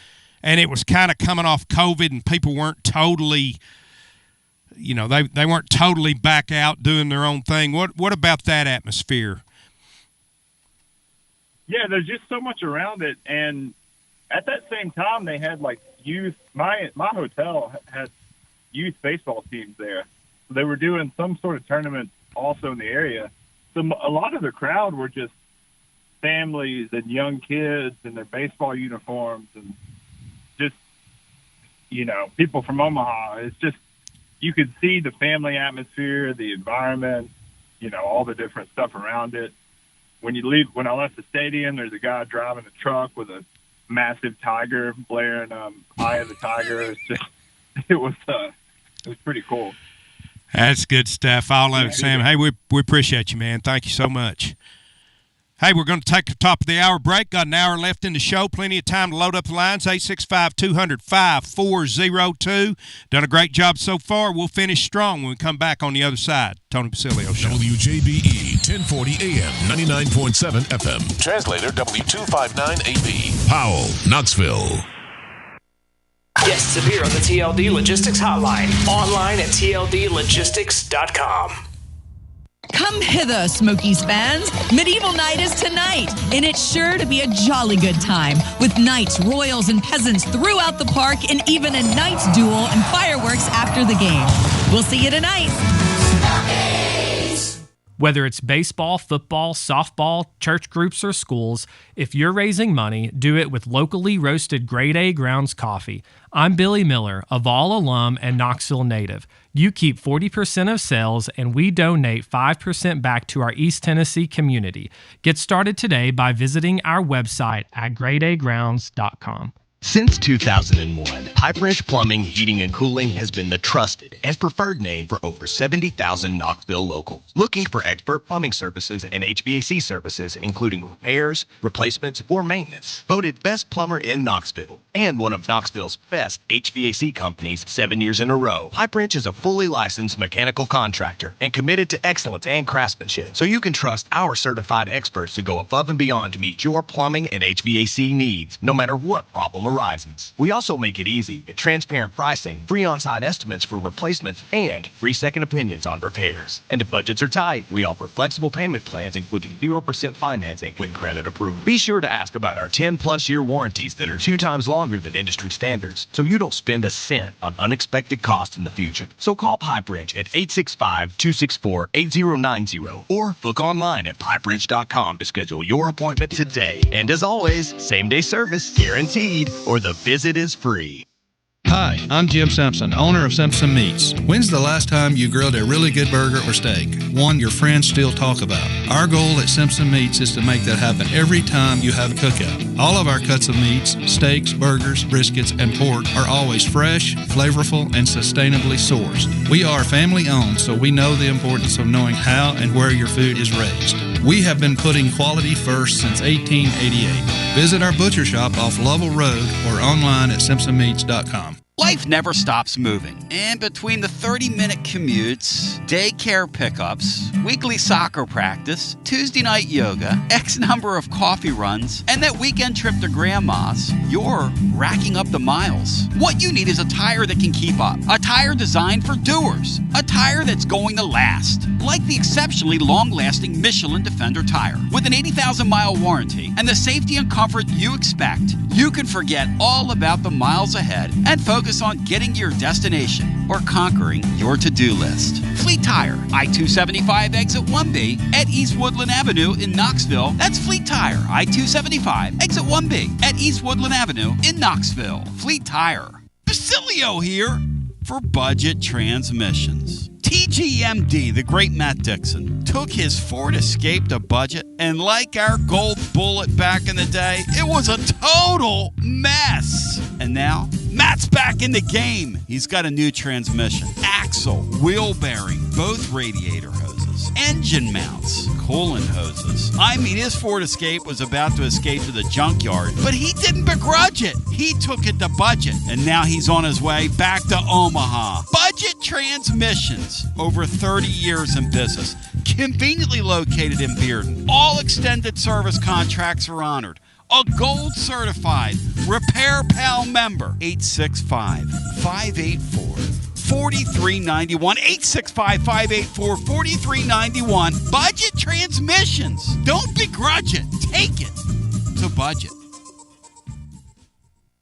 it was kind of coming off COVID, and people weren't totally, they weren't totally back out doing their own thing. What about that atmosphere? Yeah, there's just so much around it, and at that same time, they had like youth. My hotel had youth baseball teams there. So they were doing some sort of tournament also in the area. So a lot of the crowd were just families and young kids in their baseball uniforms, and just, people from Omaha. It's just, you could see the family atmosphere, the environment, all the different stuff around it. When I left the stadium, there's a guy driving a truck with a massive tiger blaring Eye of the Tiger. It was pretty cool. That's good stuff. All of it, Sam. Hey, we appreciate you, man. Thank you so much. Hey, we're going to take the top of the hour break. Got an hour left in the show. Plenty of time to load up the lines. 865-200-5402. Done a great job so far. We'll finish strong when we come back on the other side. Tony Basilio Show. WJBE 1040 AM, 99.7 FM. Translator W259AB. Powell, Knoxville. Guests appear on the TLD Logistics Hotline. Online at tldlogistics.com. Come hither, Smokies fans. Medieval Night is tonight, and it's sure to be a jolly good time, with knights, royals, and peasants throughout the park, and even a knight's duel and fireworks after the game. We'll see you tonight. Whether it's baseball, football, softball, church groups, or schools, if you're raising money, do it with locally roasted Grade A Grounds coffee. I'm Billy Miller, a Vol alum and Knoxville native. You keep 40% of sales, and we donate 5% back to our East Tennessee community. Get started today by visiting our website at gradeagrounds.com. Since 2001, Pipe Wrench Plumbing, Heating, and Cooling has been the trusted and preferred name for over 70,000 Knoxville locals. Looking for expert plumbing services and HVAC services, including repairs, replacements, or maintenance. Voted best plumber in Knoxville and one of Knoxville's best HVAC companies 7 years in a row. Pipe Wrench is a fully licensed mechanical contractor and committed to excellence and craftsmanship, so you can trust our certified experts to go above and beyond to meet your plumbing and HVAC needs, no matter what problem arises. We also make it easy with transparent pricing, free on-site estimates for replacements, and free second opinions on repairs. And if budgets are tight, we offer flexible payment plans including 0% financing when credit approved. Be sure to ask about our 10-plus year warranties that are 2 times longer than industry standards, so you don't spend a cent on unexpected costs in the future. So call Pipe Wrench at 865-264-8090 or book online at pipewrench.com to schedule your appointment today. And as always, same-day service guaranteed, or the visit is free. Hi, I'm Jim Simpson, owner of Simpson Meats. When's the last time you grilled a really good burger or steak? One your friends still talk about. Our goal at Simpson Meats is to make that happen every time you have a cookout. All of our cuts of meats, steaks, burgers, briskets, and pork are always fresh, flavorful, and sustainably sourced. We are family owned, so we know the importance of knowing how and where your food is raised. We have been putting quality first since 1888. Visit our butcher shop off Lovell Road or online at simpsonmeats.com. Life never stops moving, and between the 30-minute commutes, daycare pickups, weekly soccer practice, Tuesday night yoga, X number of coffee runs, and that weekend trip to Grandma's, you're racking up the miles. What you need is a tire that can keep up, a tire designed for doers, a tire that's going to last, like the exceptionally long-lasting Michelin Defender tire. With an 80,000-mile warranty and the safety and comfort you expect, you can forget all about the miles ahead and focus on getting to your destination or conquering your to-do list. Fleet Tire, I-275 exit 1B at East Woodland Avenue in Knoxville. That's Fleet Tire, I-275 exit 1B at East Woodland Avenue in Knoxville. Fleet Tire. Basilio here for Budget Transmissions. TGMD, the great Matt Dixon, took his Ford Escape to budget, and like our Gold Bullet back in the day, it was a total mess. And now, Matt's back in the game. He's got a new transmission, axle, wheel bearing, both radiator hoses, engine mounts, coolant hoses. I mean, his Ford Escape was about to escape to the junkyard, but he didn't begrudge it. He took it to budget, and now he's on his way back to Omaha. Budget Transmissions, over 30 years in business, conveniently located in Bearden. All extended service contracts are honored. A gold certified Repair Pal member. 865-584-4391. 865-584-4391. Budget Transmissions. Don't begrudge it. Take it to budget.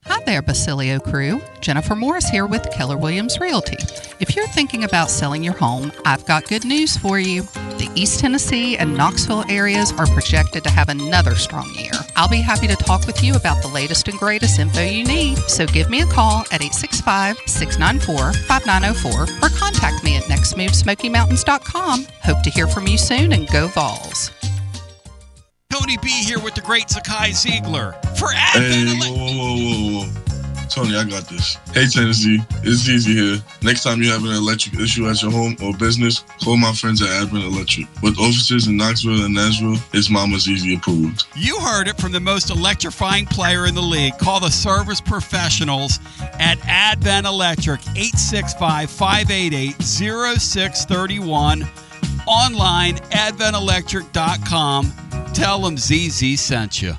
Hi there, Basilio crew. Jennifer Morris here with Keller Williams Realty. If you're thinking about selling your home, I've got good news for you. The East Tennessee and Knoxville areas are projected to have another strong year. I'll be happy to talk with you about the latest and greatest info you need. So give me a call at 865-694-5904 or contact me at nextmovesmokymountains.com. Hope to hear from you soon, and go Vols. Tony B here with the great Zakai Ziegler for Advent. Hey, whoa. Tony, I got this. Hey, Tennessee, it's Easy here. Next time you have an electric issue at your home or business, call my friends at Advent Electric. With offices in Knoxville and Nashville, it's Mama's Easy approved. You heard it from the most electrifying player in the league. Call the service professionals at Advent Electric, 865-588-0631. Online, adventelectric.com. Tell them ZZ sent you.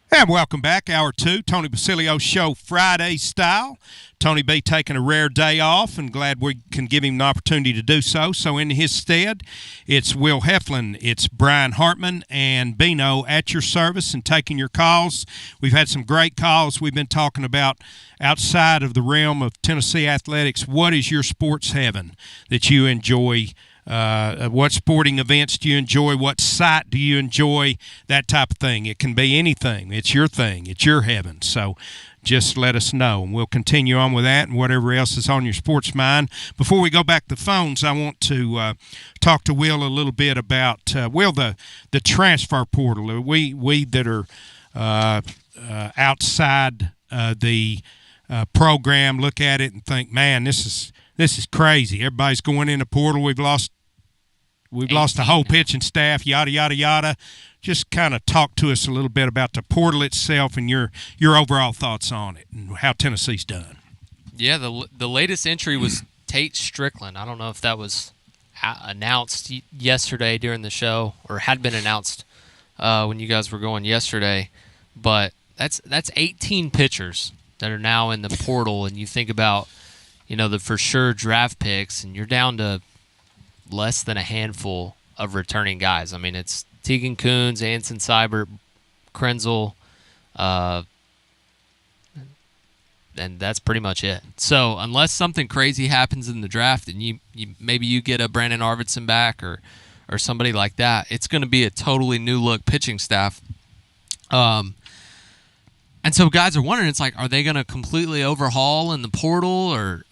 And welcome back, Hour 2, Tony Basilio Show Friday style. Tony B taking a rare day off, and glad we can give him an opportunity to do so. So in his stead, it's Will Heflin, it's Brian Hartman, and Bino at your service and taking your calls. We've had some great calls. We've been talking about outside of the realm of Tennessee athletics. What is your sports heaven that you enjoy? What sporting events do you enjoy? What site do you enjoy? That type of thing. It can be anything. It's your thing. It's your heaven. So just let us know, and we'll continue on with that and whatever else is on your sports mind. Before we go back to the phones, I want to talk to Will a little bit about, Will, the transfer portal. We that are outside the program look at it and think, man, this is crazy. Everybody's going in the portal. We've lost the whole pitching staff, yada, yada, yada. Just kind of talk to us a little bit about the portal itself and your overall thoughts on it and how Tennessee's done. Yeah, the latest entry was Tate Strickland. I don't know if that was announced yesterday during the show or had been announced when you guys were going yesterday, but that's 18 pitchers that are now in the portal, and you think about, the for sure draft picks, and you're down to less than a handful of returning guys. I mean, it's Tegan Kuhns, Anson Seibert, Krenzel, and that's pretty much it. So unless something crazy happens in the draft and you maybe you get a Brandon Arvidsson back or somebody like that, it's going to be a totally new look pitching staff. And so guys are wondering, it's like, are they going to completely overhaul in the portal, or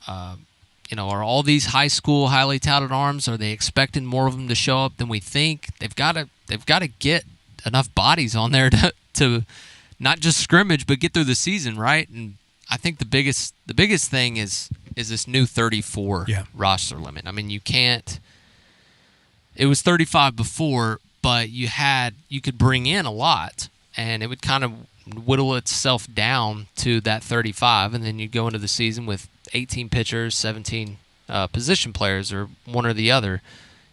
are all these high school highly touted arms, are they expecting more of them to show up than we think? They've got to get enough bodies on there to not just scrimmage but get through the season, right? And I think the biggest thing is this new 34 roster limit. I mean, you can't. It was 35 before, but you could bring in a lot, and it would kind of whittle itself down to that 35, and then you go into the season with 18 pitchers, 17 position players, or one or the other,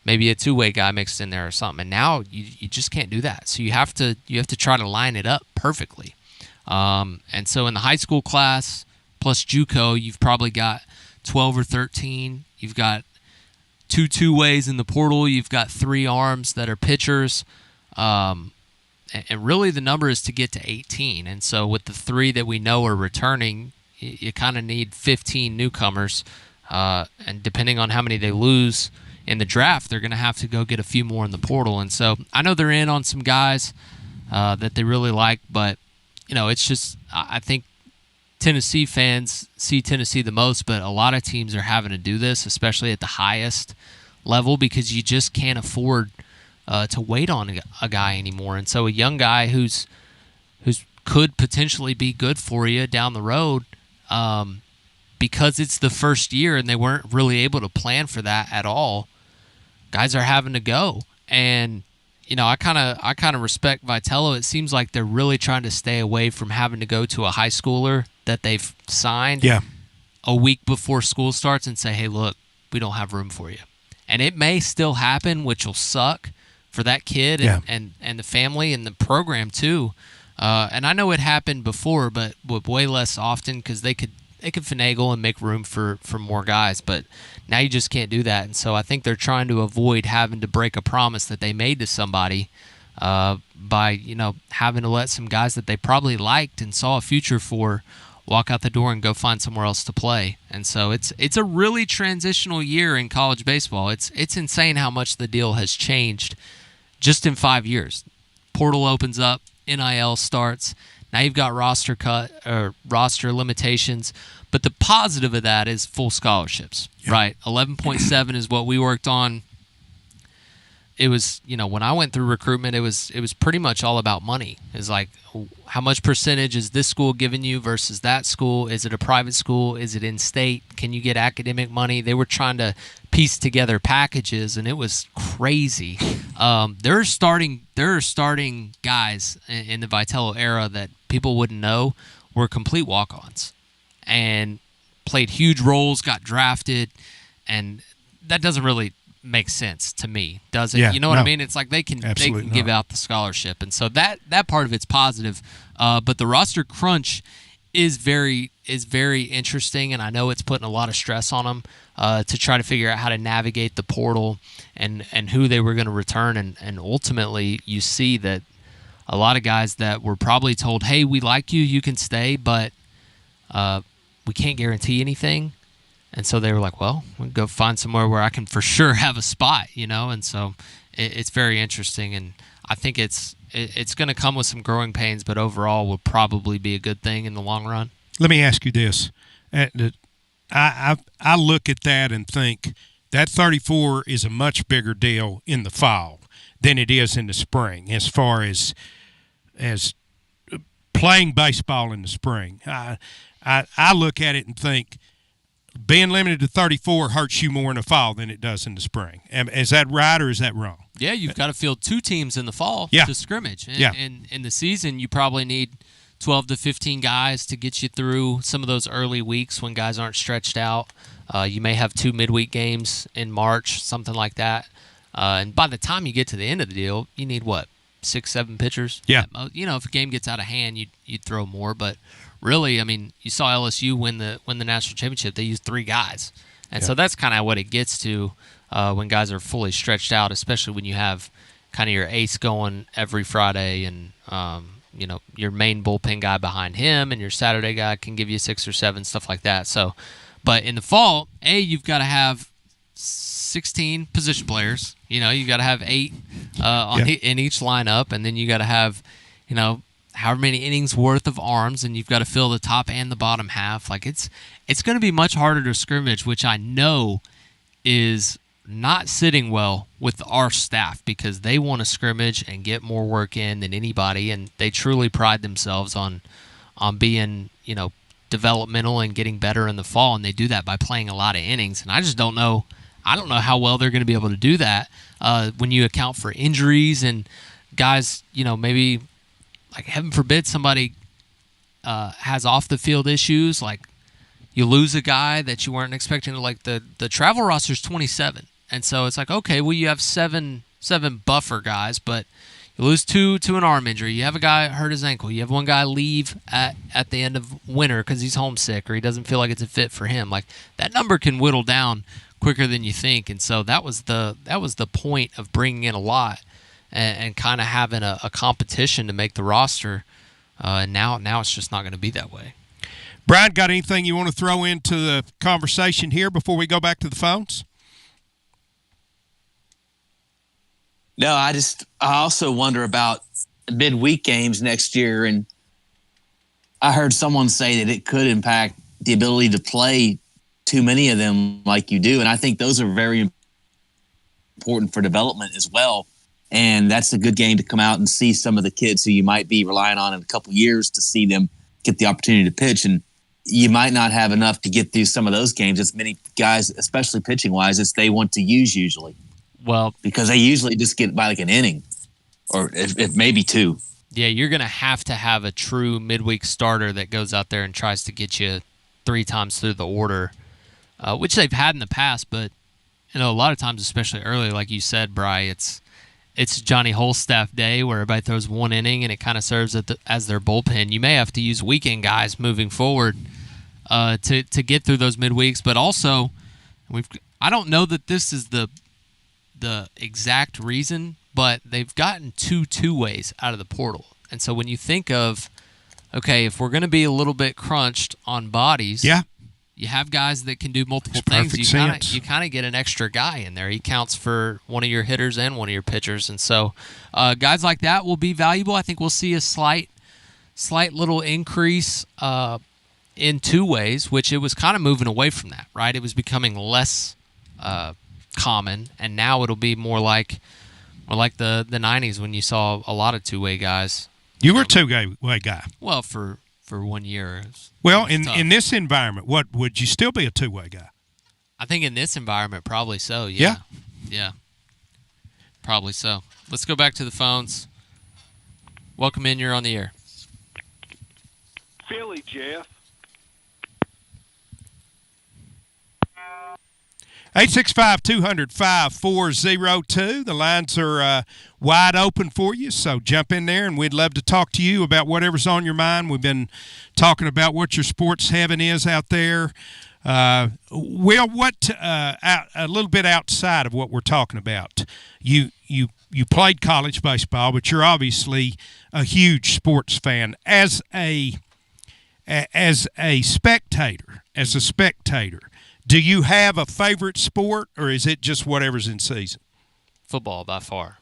maybe a two-way guy mixed in there or something. And now you just can't do that. So you have to try to line it up perfectly. And so in the high school class plus JUCO, you've probably got 12 or 13. You've got two-ways in the portal. You've got 3 arms that are pitchers. And really the number is to get to 18. And so with the 3 that we know are returning, you kind of need 15 newcomers. And depending on how many they lose in the draft, they're going to have to go get a few more in the portal. And so I know they're in on some guys that they really like, but, it's just, I think Tennessee fans see Tennessee the most, but a lot of teams are having to do this, especially at the highest level, because you just can't afford to wait on a guy anymore. And so a young guy who's could potentially be good for you down the road, because it's the first year and they weren't really able to plan for that at all, guys are having to go. And I kind of respect Vitello. It seems like they're really trying to stay away from having to go to a high schooler that they've signed a week before school starts and say, hey, look, we don't have room for you. And it may still happen, which will suck for that kid and the family and the program too. And I know it happened before, but way less often, because they could finagle and make room for more guys. But now you just can't do that. And so I think they're trying to avoid having to break a promise that they made to somebody by having to let some guys that they probably liked and saw a future for walk out the door and go find somewhere else to play. And so it's a really transitional year in college baseball. It's insane how much the deal has changed just in 5 years. Portal opens up, NIL starts. Now you've got roster limitations, but the positive of that is full scholarships, right? 11.7 is what we worked on. It was, when I went through recruitment, it was pretty much all about money. It's like, how much percentage is this school giving you versus that school? Is it a private school? Is it in-state? Can you get academic money? They were trying to piece together packages, and it was crazy. There are starting guys in the Vitello era that people wouldn't know were complete walk-ons and played huge roles, got drafted, and that doesn't really make sense to me, does it? Yeah, you know what I mean? It's like they can give out the scholarship, and so that part of it's positive. But the roster crunch is very interesting, and I know it's putting a lot of stress on them to try to figure out how to navigate the portal and who they were going to return, and ultimately you see that a lot of guys that were probably told, hey, we like you, you can stay, but we can't guarantee anything. And so they were like, well, we'll go find somewhere where I can for sure have a spot, And so it's very interesting, and I think it's going to come with some growing pains, but overall will probably be a good thing in the long run. Let me ask you this. I look at that and think that 34 is a much bigger deal in the fall than it is in the spring, as far as playing baseball in the spring. I look at it and think being limited to 34 hurts you more in the fall than it does in the spring. Is that right or is that wrong? Yeah, you've got to field 2 teams in the fall to scrimmage. And in the season, you probably need 12 to 15 guys to get you through some of those early weeks when guys aren't stretched out. You may have 2 midweek games in March, something like that. And by the time you get to the end of the deal, you need, 6, 7 pitchers? Yeah. If a game gets out of hand, you'd throw more. But really, I mean, you saw LSU win the national championship. They used 3 guys. And so that's kind of what it gets to when guys are fully stretched out, especially when you have kind of your ace going every Friday and, your main bullpen guy behind him and your Saturday guy can give you 6 or 7, stuff like that. So, but in the fall, you've got to have 16 position players. You got to have 8 in each lineup, and then you got to have, however many innings worth of arms, and you've got to fill the top and the bottom half. Like it's going to be much harder to scrimmage, which I know is not sitting well with our staff because they want to scrimmage and get more work in than anybody, and they truly pride themselves on being, developmental and getting better in the fall, and they do that by playing a lot of innings. And I just don't know. I don't know how well they're going to be able to do that when you account for injuries and guys, maybe like heaven forbid somebody has off the field issues, like you lose a guy that you weren't expecting. Like the travel roster is 27, and so it's like, okay, well, you have seven buffer guys, but you lose 2 to an arm injury. You have a guy hurt his ankle. You have one guy leave at the end of winter because he's homesick or he doesn't feel like it's a fit for him. Like that number can whittle down quicker than you think, and so that was the point of bringing in a lot and kind of having a competition to make the roster. And now it's just not going to be that way. Brian, got anything you want to throw into the conversation here before we go back to the phones? No, I also wonder about midweek games next year, and I heard someone say that it could impact the ability to play too many of them like you do, and I think those are very important for development as well. And that's a good game to come out and see some of the kids who you might be relying on in a couple years to see them get the opportunity to pitch. And you might not have enough to get through some of those games as many guys, especially pitching-wise, as they want to use usually. Well, because they usually just get by like an inning or if maybe 2. Yeah, you're going to have a true midweek starter that goes out there and tries to get you 3 times through the order, which they've had in the past. But, a lot of times, especially early, like you said, Bri, it's Johnny Holstaff day where everybody throws 1 inning and it kind of serves as their bullpen. You may have to use weekend guys moving forward to get through those midweeks. But also, I don't know that this is the exact reason, but they've gotten 2 two-ways out of the portal. And so when you think of, okay, if we're going to be a little bit crunched on bodies, you have guys that can do multiple things. You kind of get an extra guy in there. He counts for one of your hitters and one of your pitchers. And so guys like that will be valuable. I think we'll see a slight little increase in 2 ways, which it was kind of moving away from that, right? It was becoming less common, and now it'll be more like the 90s when you saw a lot of 2-way guys. You were a 2-way guy. Well, for 1 year. Well, in this environment, what would you still be a 2-way guy? I think in this environment, probably so. Yeah. Probably so. Let's go back to the phones. Welcome in. You're on the air. Philly, Jeff. 865-200-5402. The lines are wide open for you, so jump in there, and we'd love to talk to you about whatever's on your mind. We've been talking about what your sports heaven is out there. Will, a little bit outside of what we're talking about, you played college baseball, but you're obviously a huge sports fan. As a spectator, do you have a favorite sport, or is it just whatever's in season? Football by far.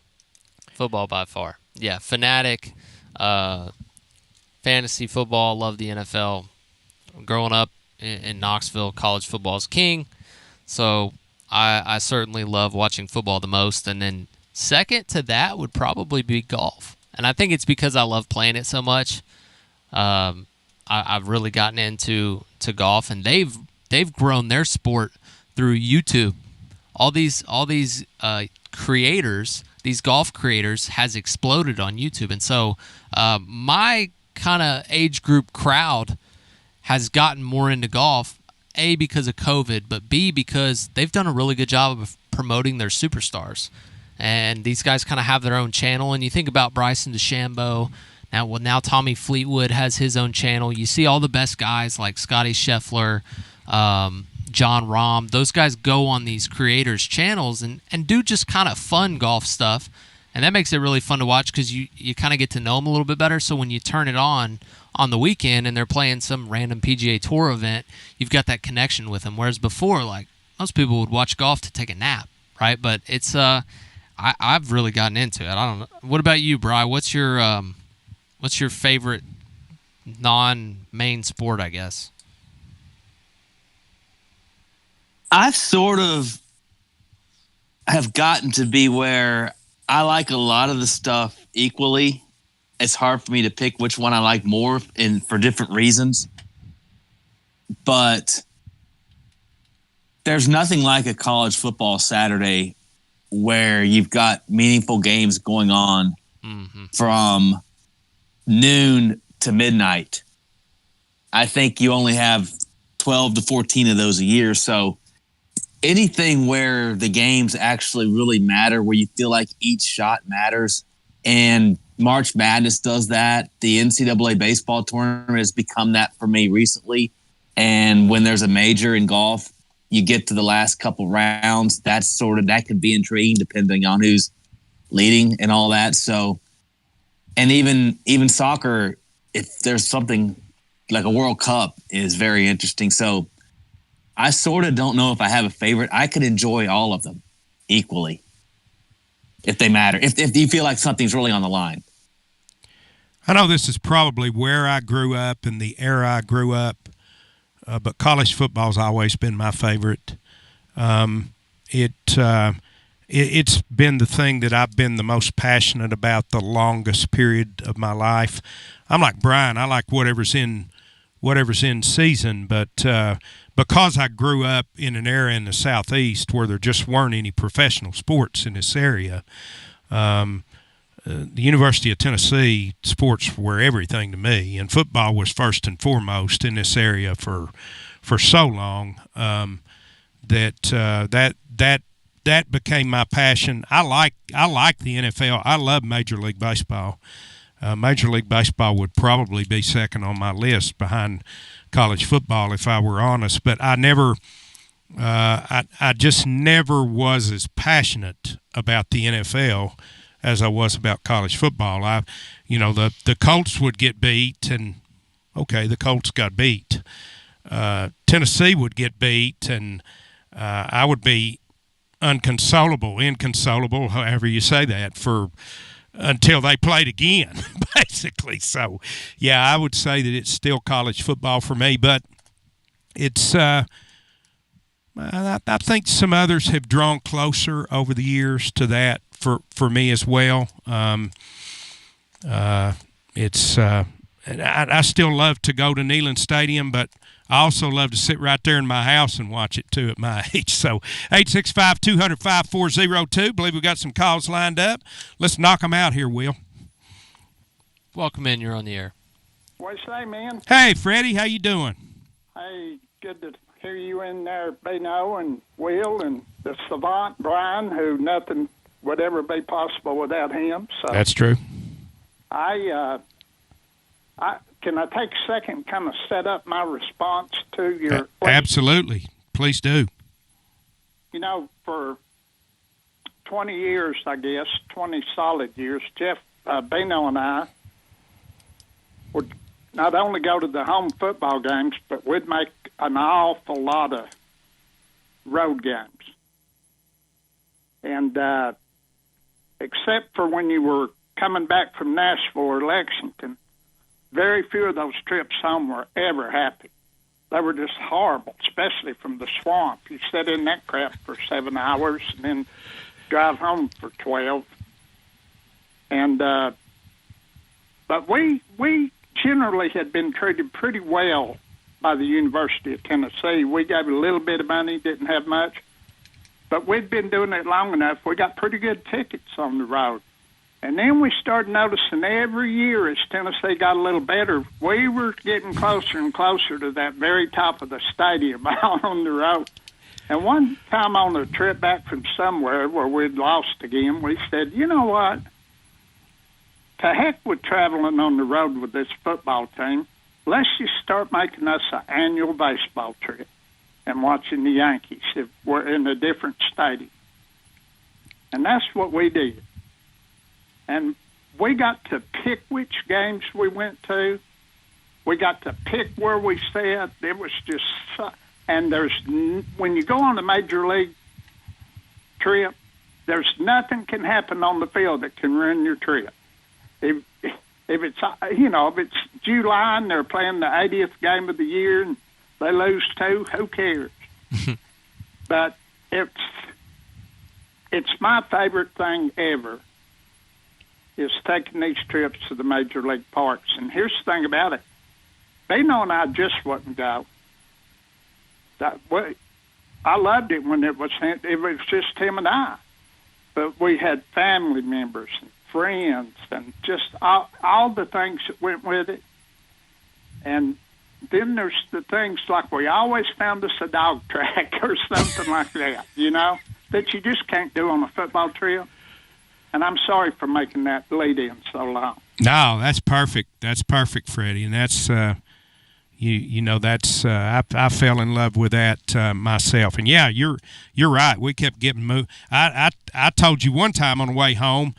Yeah, fanatic, fantasy football, love the NFL. Growing up in Knoxville, college football is king, so I certainly love watching football the most. And then second to that would probably be golf. And I think it's because I love playing it so much. I've really gotten into golf, and they've grown their sport through YouTube. All these creators, these golf creators, has exploded on YouTube, and so my kind of age group crowd has gotten more into golf. A, because of COVID, but B, because they've done a really good job of promoting their superstars. And these guys kind of have their own channel. And you think about Bryson DeChambeau. Now Tommy Fleetwood has his own channel. You see all the best guys like Scotty Scheffler, John Rahm. Those guys go on these creators' channels and do just kind of fun golf stuff. And that makes it really fun to watch because you kind of get to know them a little bit better. So when you turn it on the weekend and they're playing some random PGA Tour event, you've got that connection with them. Whereas before, like, most people would watch golf to take a nap, right? But it's I've really gotten into it. I don't know. What about you, Bri? What's your favorite non-main sport, I guess? I've sort of have gotten to be where I like a lot of the stuff equally. It's hard for me to pick which one I like more and for different reasons. But there's nothing like a college football Saturday where you've got meaningful games going on from noon to midnight. I think you only have 12 to 14 of those a year. So anything where the games actually really matter, where you feel like each shot matters, and March Madness does that. The NCAA baseball tournament has become that for me recently. And when there's a major in golf, you get to the last couple rounds. That could be intriguing depending on who's leading and all that. So, and even soccer, if there's something like a World Cup, is very interesting. So I sort of don't know if I have a favorite. I could enjoy all of them equally if they matter. If you feel like something's really on the line. I know this is probably where I grew up and the era I grew up, but college football's always been my favorite. It's been the thing that I've been the most passionate about the longest period of my life. I'm like Brian. I like whatever's in season, but because I grew up in an era in the Southeast where there just weren't any professional sports in this area, the University of Tennessee, sports were everything to me, and football was first and foremost in this area for so long that became my passion. I like the NFL. I love Major League Baseball. Major League Baseball would probably be second on my list behind college football if I were honest, but I just never was as passionate about the NFL as I was about college football. The Colts would get beat, and okay, the Colts got beat. Tennessee would get beat, and I would be inconsolable, however you say that, until they played again, basically. So, yeah, I would say that it's still college football for me, but it's I think some others have drawn closer over the years to that for me as well. I still love to go to Neyland Stadium, but I also love to sit right there in my house and watch it, too, at my age. So 865-200-5402. Believe we've got some calls lined up. Let's knock them out here, Will. Welcome in. You're on the air. What you say, man? Hey, Freddie. How you doing? Hey, good to hear you in there, Bino and Will and the savant, Brian, who nothing would ever be possible without him. So that's true. Can I take a second and kind of set up my response to your question? Absolutely. Please do. For 20 years, I guess, 20 solid years, Jeff Bino and I would not only go to the home football games, but we'd make an awful lot of road games. And except for when you were coming back from Nashville or Lexington, very few of those trips home were ever happy. They were just horrible, especially from the swamp. You sit in that crap for 7 hours and then drive home for 12. And but we generally had been treated pretty well by the University of Tennessee. We gave a little bit of money, didn't have much, but we'd been doing it long enough. We got pretty good tickets on the road. And then we started noticing every year as Tennessee got a little better, we were getting closer and closer to that very top of the stadium out on the road. And one time on a trip back from somewhere where we'd lost again, we said, you know what? To heck with traveling on the road with this football team. Let's just start making us an annual baseball trip and watching the Yankees if we're in a different stadium. And that's what we did. And we got to pick which games we went to. We got to pick where we sat. It was just, and when you go on a major league trip, there's nothing can happen on the field that can ruin your trip. If it's if it's July and they're playing the 80th game of the year and they lose 2, who cares? But it's my favorite thing ever is taking these trips to the major league parks. And here's the thing about it. Bino and I just wouldn't go. I loved it when it was just him and I. But we had family members and friends and just all the things that went with it. And then there's the things like we always found us a dog track or something like that, that you just can't do on a football trip. And I'm sorry for making that lead in so long. No, that's perfect. That's perfect, Freddie. And that's I fell in love with that myself. And yeah, you're right. We kept getting moved. I told you one time on the way home,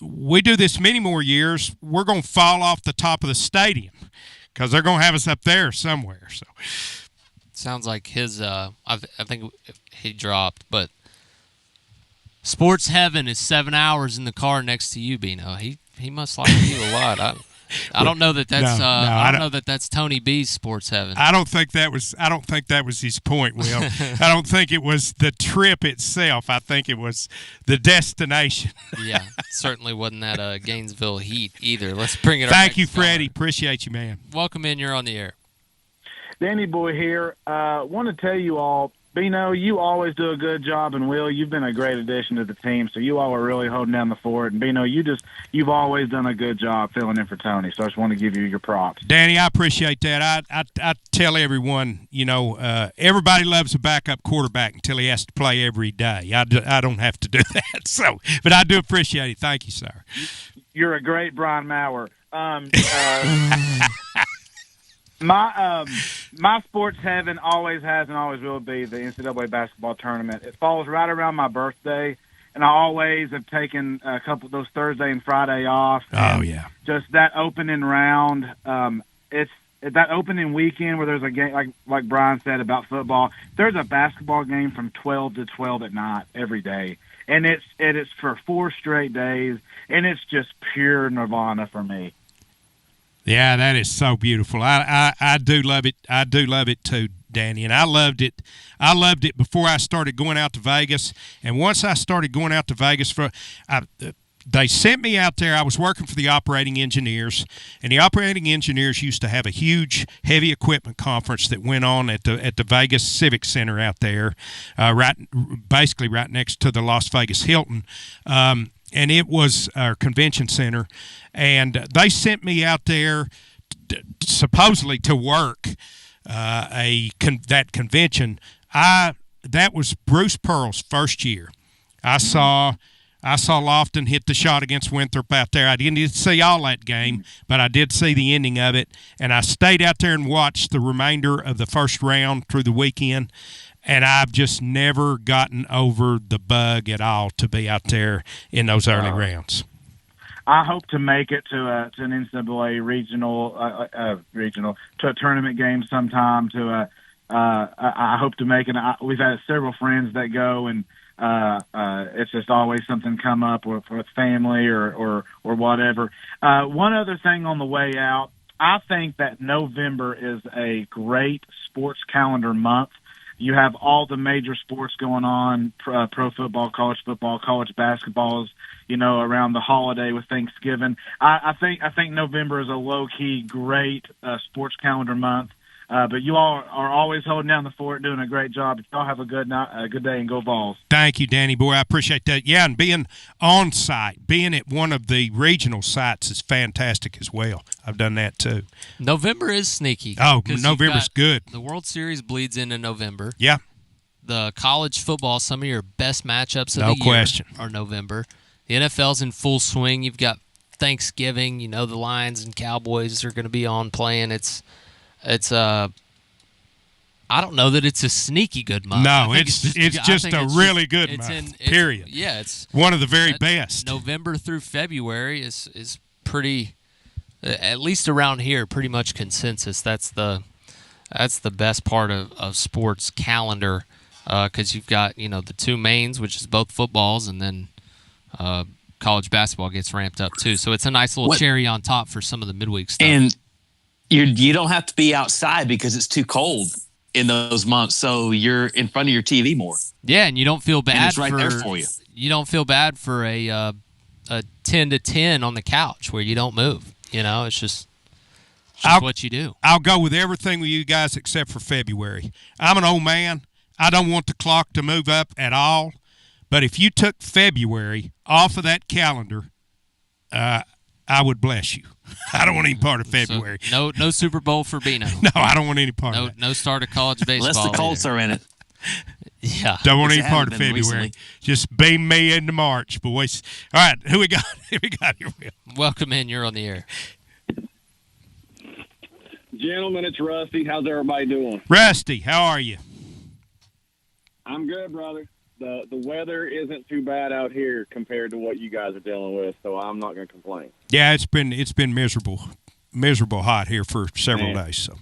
we do this many more years, we're going to fall off the top of the stadium because they're going to have us up there somewhere. So sounds like his. I think he dropped, but. Sports heaven is 7 hours in the car next to you, Bino. He must like you a lot. I don't know that that's I don't know that that's Tony B's sports heaven. I don't think that was his point, Will. I don't think it was the trip itself. I think it was the destination. Yeah, certainly wasn't that Gainesville Heat either. Let's bring it. Thank you, Freddie. Appreciate you, man. Welcome in. You're on the air. Danny Boy here. Want to tell you all. Bino, you always do a good job, and Will, you've been a great addition to the team, so you all are really holding down the fort. And Bino, you've always done a good job filling in for Tony, so I just want to give you your props. Danny, I appreciate that. I tell everyone, everybody loves a backup quarterback until he has to play every day. I don't have to do that, but I do appreciate it. Thank you, sir. You're a great Brian Maurer. My sports heaven always has and always will be the NCAA basketball tournament. It falls right around my birthday, and I always have taken a couple of those Thursday and Friday off. Oh, yeah. Just that opening round. It's that opening weekend where there's a game, like Brian said about football. There's a basketball game from 12 to 12 at night every day, and it's for 4 straight days, and it's just pure nirvana for me. Yeah, that is so beautiful. I do love it. I do love it too, Danny. And I loved it. I loved it before I started going out to Vegas. And once I started going out to Vegas, they sent me out there. I was working for the operating engineers, and the operating engineers used to have a huge heavy equipment conference that went on at the Vegas Civic Center out there, basically right next to the Las Vegas Hilton. And it was our convention center, and they sent me out there supposedly to work that convention. That was Bruce Pearl's first year. I saw Lofton hit the shot against Winthrop out there. I didn't see all that game, but I did see the ending of it, and I stayed out there and watched the remainder of the first round through the weekend. And I've just never gotten over the bug at all to be out there in those early rounds. I hope to make it to an NCAA regional to a tournament game sometime. I hope to make it. We've had several friends that go, and it's just always something come up with family or whatever. One other thing on the way out, I think that November is a great sports calendar month. you have all the major sports going on, pro football, college basketballs, around the holiday with Thanksgiving. I think November is a low-key great sports calendar month. But you all are always holding down the fort, doing a great job. Y'all have a good night, a good day, and go Vols. Thank you, Danny boy. I appreciate that. Yeah, and being on site, being at one of the regional sites is fantastic as well. I've done that too. November is sneaky. Oh, November's good. The World Series bleeds into November. Yeah. The college football, some of your best matchups of No the year question. are November. The NFL's in full swing. You've got Thanksgiving. The Lions and Cowboys are going to be on playing. It's I don't know that it's a sneaky good month. No, it's just a really good month. Period. Yeah, it's one of the very best. November through February is pretty, at least around here, pretty much consensus. That's the best part of sports calendar, because you've got the two mains, which is both footballs, and then college basketball gets ramped up too. So it's a nice little cherry on top for some of the midweek stuff. And you don't have to be outside because it's too cold in those months, so you're in front of your TV more. Yeah, and you don't feel bad. And it's right there for you. You don't feel bad for a 10 to 10 on the couch where you don't move. It's just what you do. I'll go with everything with you guys except for February. I'm an old man. I don't want the clock to move up at all. But if you took February off of that calendar, I would bless you. I don't want any part of February. So no Super Bowl for Bino. No, I don't want any part of it. No start of college baseball. Unless the Colts are in it. Yeah. Don't want any part of February. Recently. Just beam me into March, boys. All right, who we got? Who we got here, Will? Welcome in. You're on the air. Gentlemen, it's Rusty. How's everybody doing? Rusty, how are you? I'm good, brother. The weather isn't too bad out here compared to what you guys are dealing with, so I'm not going to complain. Yeah, it's been miserable hot here for several days. So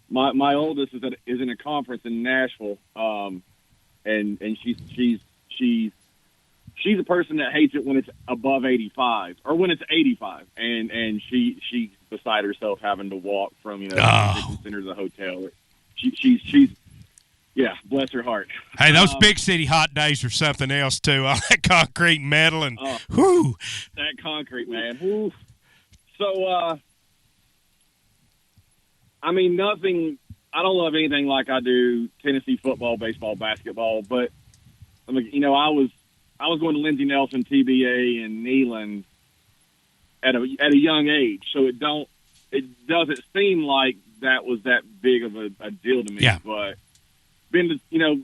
my oldest is in a conference in Nashville, and she's a person that hates it when it's above 85 or when it's 85, and she's beside herself having to walk from the center to the hotel. She's yeah, bless her heart. Hey, those big city hot days are something else too. All that concrete, metal, and whoo, that concrete, man. Whoo. So, I mean, nothing. I don't love anything like I do Tennessee football, baseball, basketball. But I was going to Lindsey Nelson, TBA, and Neyland at a young age. So it doesn't seem like that was that big of a deal to me. Yeah. But been to,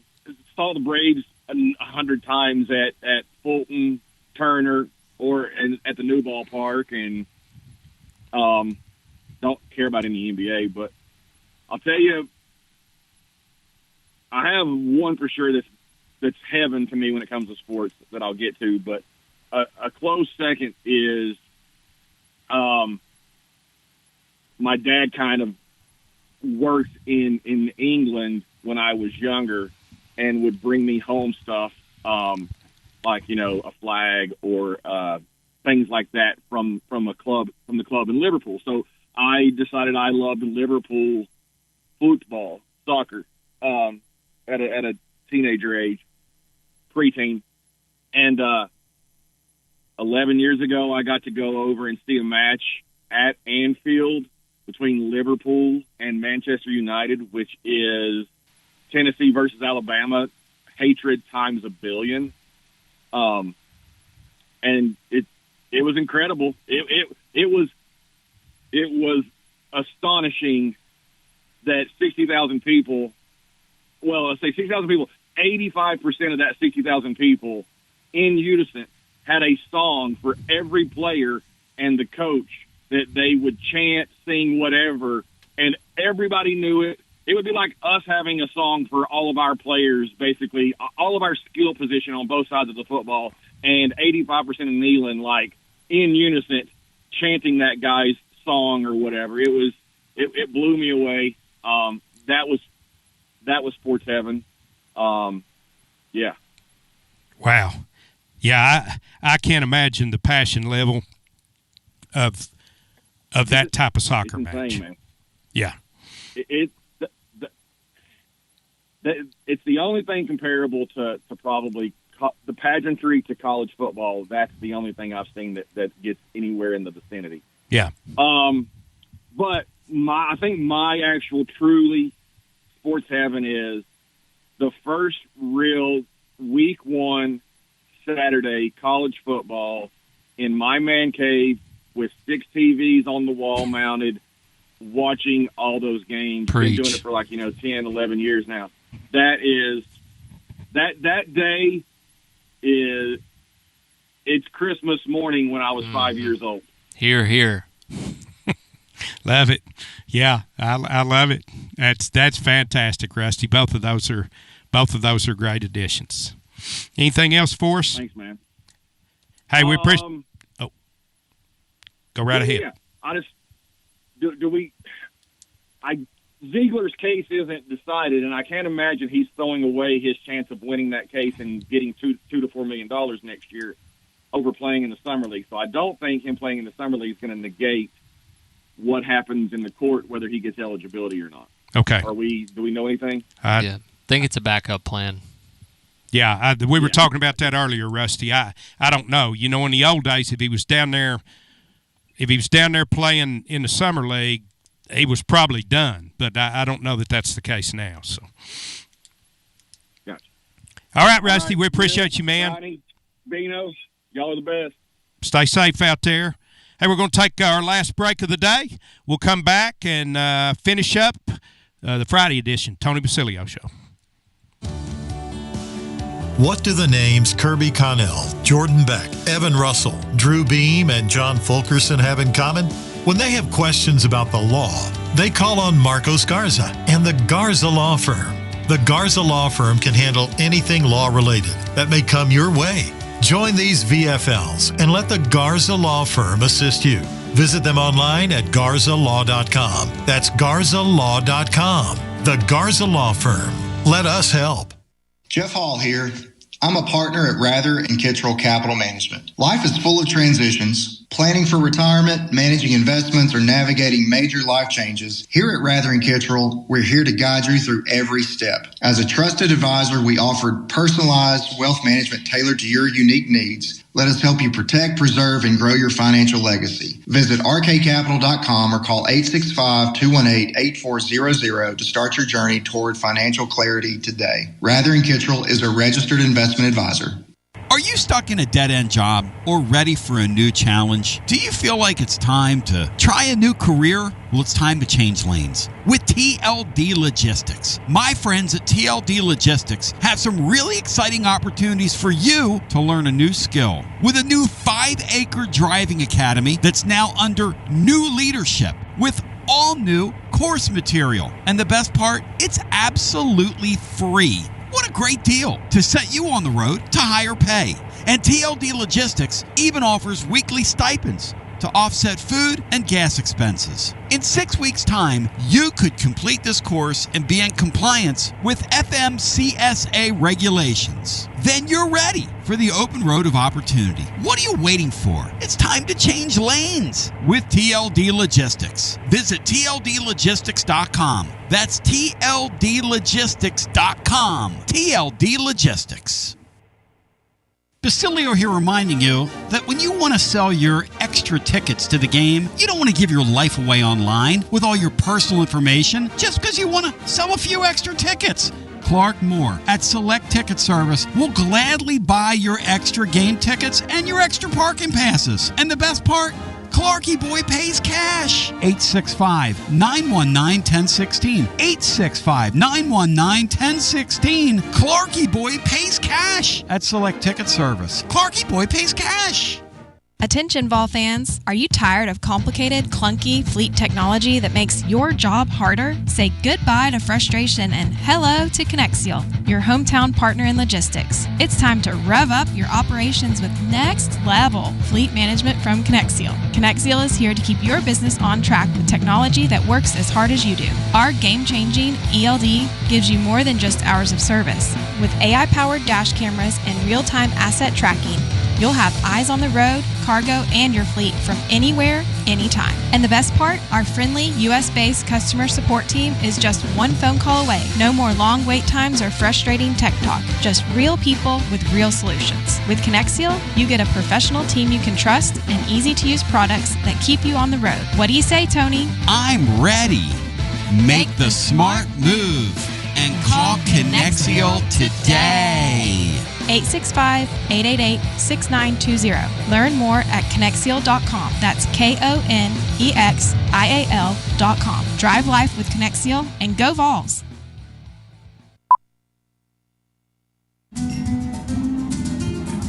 saw the Braves 100 times at Fulton, Turner, or at the new ballpark, and don't care about any NBA. But I'll tell you, I have one for sure that's heaven to me when it comes to sports that I'll get to. But a close second is my dad kind of worked in England when I was younger and would bring me home stuff, like, a flag or things like that from the club in Liverpool. So I decided I loved Liverpool football, soccer, at a teenager age, preteen. And 11 years ago, I got to go over and see a match at Anfield between Liverpool and Manchester United, which is Tennessee versus Alabama, hatred times a billion. And it was incredible. It was astonishing that 60,000 people, well, let's say 60,000 people, 85% of that 60,000 people in unison had a song for every player and the coach that they would chant, sing, whatever, and everybody knew it. It would be like us having a song for all of our players, basically, all of our skill position on both sides of the football, and 85% of Neyland, like, in unison, chanting that guy's song or whatever. It blew me away. That was sports heaven. Yeah. Wow. Yeah, I can't imagine the passion level of that type of soccer insane, match. Man. Yeah. it's the only thing comparable to probably the pageantry to college football. That's the only thing I've seen that gets anywhere in the vicinity. Yeah. But I think my actual truly sports heaven is the first real week 1 Saturday college football in my man cave with 6 TVs on the wall mounted, watching all those games. Preach. Been doing it for 10, 11 years now. That day is, it's Christmas morning when I was 5 years old. Hear, hear. Love it. Yeah, I love it. That's fantastic, Rusty. Both of those are great additions. Anything else for us? Thanks, man. Hey, we appreciate. Go right ahead. Yeah, I just Ziegler's case isn't decided, and I can't imagine he's throwing away his chance of winning that case and getting $2 to $4 million next year over playing in the summer league. So I don't think him playing in the summer league is going to negate what happens in the court, whether he gets eligibility or not. Okay. Do we know anything? Yeah, I think it's a backup plan. Yeah, we were talking about that earlier, Rusty. I don't know. You know, in the old days, if he was down there playing in the summer league, he was probably done. But I don't know that that's the case now. So, Gotcha. All right, Rusty, we appreciate you, man. Johnny, Bino, y'all are the best. Stay safe out there. Hey, we're going to take our last break of the day. We'll come back and finish up the Friday edition, Tony Basilio Show. What do the names Kirby Connell, Jordan Beck, Evan Russell, Drew Beam, and John Fulkerson have in common? When they have questions about the law, they call on Marcos Garza and the Garza Law Firm. The Garza Law Firm can handle anything law-related that may come your way. Join these VFLs and let the Garza Law Firm assist you. Visit them online at garzalaw.com. That's garzalaw.com. The Garza Law Firm. Let us help. Jeff Hall here. I'm a partner at Rather and Kittrell Capital Management. Life is full of transitions. Planning for retirement, managing investments, or navigating major life changes. Here at Rather and Kittrell, we're here to guide you through every step. As a trusted advisor, we offer personalized wealth management tailored to your unique needs. Let us help you protect, preserve, and grow your financial legacy. Visit rkcapital.com or call 865-218-8400 to start your journey toward financial clarity today. Rather and Kittrell is a registered investment advisor. Are you stuck in a dead-end job or ready for a new challenge? Do you feel like it's time to try a new career? Well, it's time to change lanes with TLD Logistics. My friends at TLD Logistics have some really exciting opportunities for you to learn a new skill. With a new 5-acre driving academy that's now under new leadership with all new course material. And the best part, it's absolutely free. What a great deal to set you on the road to higher pay. And TLD Logistics even offers weekly stipends to offset food and gas expenses. In 6 weeks' time, you could complete this course and be in compliance with FMCSA regulations. Then you're ready for the open road of opportunity. What are you waiting for? It's time to change lanes with TLD Logistics. Visit tldlogistics.com. That's tldlogistics.com. TLD Logistics. Basilio here reminding you that when you want to sell your extra tickets to the game, you don't want to give your life away online with all your personal information just because you want to sell a few extra tickets. Clark Moore at Select Ticket Service will gladly buy your extra game tickets and your extra parking passes. And the best part? Clarky Boy pays cash. 865-919-1016. 865-919-1016. Clarky Boy pays cash at Select Ticket Service. Clarky Boy pays cash. Attention Vol fans, are you tired of complicated, clunky fleet technology that makes your job harder? Say goodbye to frustration and hello to Connexial, your hometown partner in logistics. It's time to rev up your operations with next level fleet management from Connexial. Connexial is here to keep your business on track with technology that works as hard as you do. Our game-changing ELD gives you more than just hours of service. With AI-powered dash cameras and real-time asset tracking, you'll have eyes on the road, cargo, and your fleet from anywhere, anytime. And the best part, our friendly U.S.-based customer support team is just one phone call away. No more long wait times or frustrating tech talk. Just real people with real solutions. With Connexial, you get a professional team you can trust and easy-to-use products that keep you on the road. What do you say, Tony? I'm ready. Make the smart move and call Connexial today. 865-888-6920. Learn more at Connexial.com. That's Konexial.com. Drive life with Connexial and go Vols.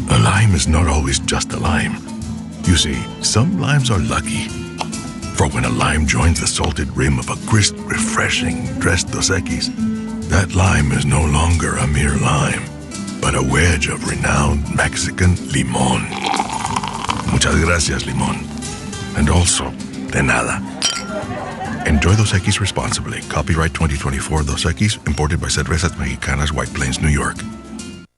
A lime is not always just a lime. You see, some limes are lucky. For when a lime joins the salted rim of a crisp, refreshing Tres Dos Equis, that lime is no longer a mere lime, but a wedge of renowned Mexican limón. Muchas gracias, limón. And also, de nada. Enjoy Dos Equis responsibly. Copyright 2024 Dos Equis, imported by Cervezas Mexicanas, White Plains, New York.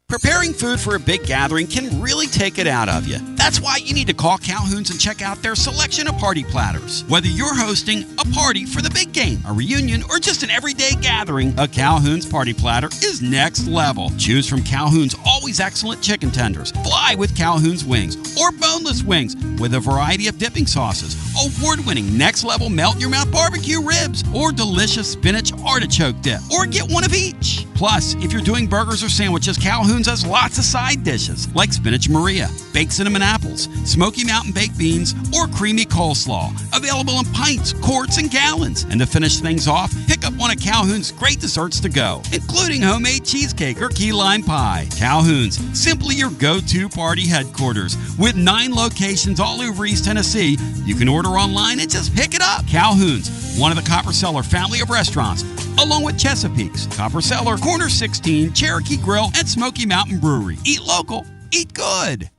Preparing food for a big gathering can really take it out of you. That's why you need to call Calhoun's and check out their selection of party platters. Whether you're hosting a party for the big game, a reunion, or just an everyday gathering, a Calhoun's party platter is next level. Choose from Calhoun's always excellent chicken tenders, fly with Calhoun's wings, or boneless wings with a variety of dipping sauces, award-winning next-level melt-in-your-mouth barbecue ribs, or delicious spinach artichoke dip, or get one of each. Plus, if you're doing burgers or sandwiches, Calhoun's has lots of side dishes like spinach Maria, baked cinnamon apples, Smoky Mountain baked beans, or creamy coleslaw. Available in pints, quarts, and gallons. And to finish things off, pick up one of Calhoun's great desserts to go, including homemade cheesecake or key lime pie. Calhoun's, simply your go-to party headquarters. With 9 locations all over East Tennessee, you can order online and just pick it up. Calhoun's, one of the Copper Cellar family of restaurants, along with Chesapeake's, Copper Cellar, Corner 16, Cherokee Grill, and Smoky Mountain Brewery. Eat local, eat good.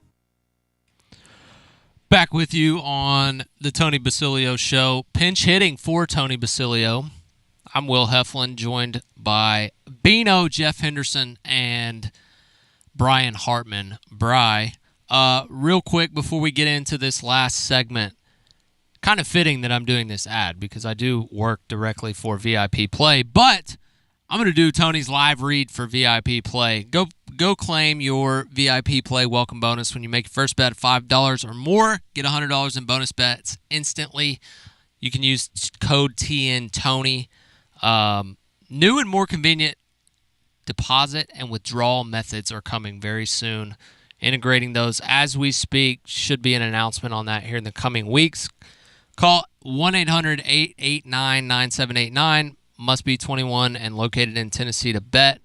Back with you on the Tony Basilio Show. Pinch hitting for Tony Basilio. I'm Will Heflin, joined by Bino, Jeff Henderson, and Brian Hartman. Bri, real quick before we get into this last segment, kind of fitting that I'm doing this ad because I do work directly for VIP Play, but I'm going to do Tony's live read for VIP Play. Go claim your VIP Play welcome bonus when you make your first bet of $5 or more. Get $100 in bonus bets instantly. You can use code TNTONY. New and more convenient deposit and withdrawal methods are coming very soon. Integrating those as we speak. Should be an announcement on that here in the coming weeks. Call 1-800-889-9789. Must be 21 and located in Tennessee to bet.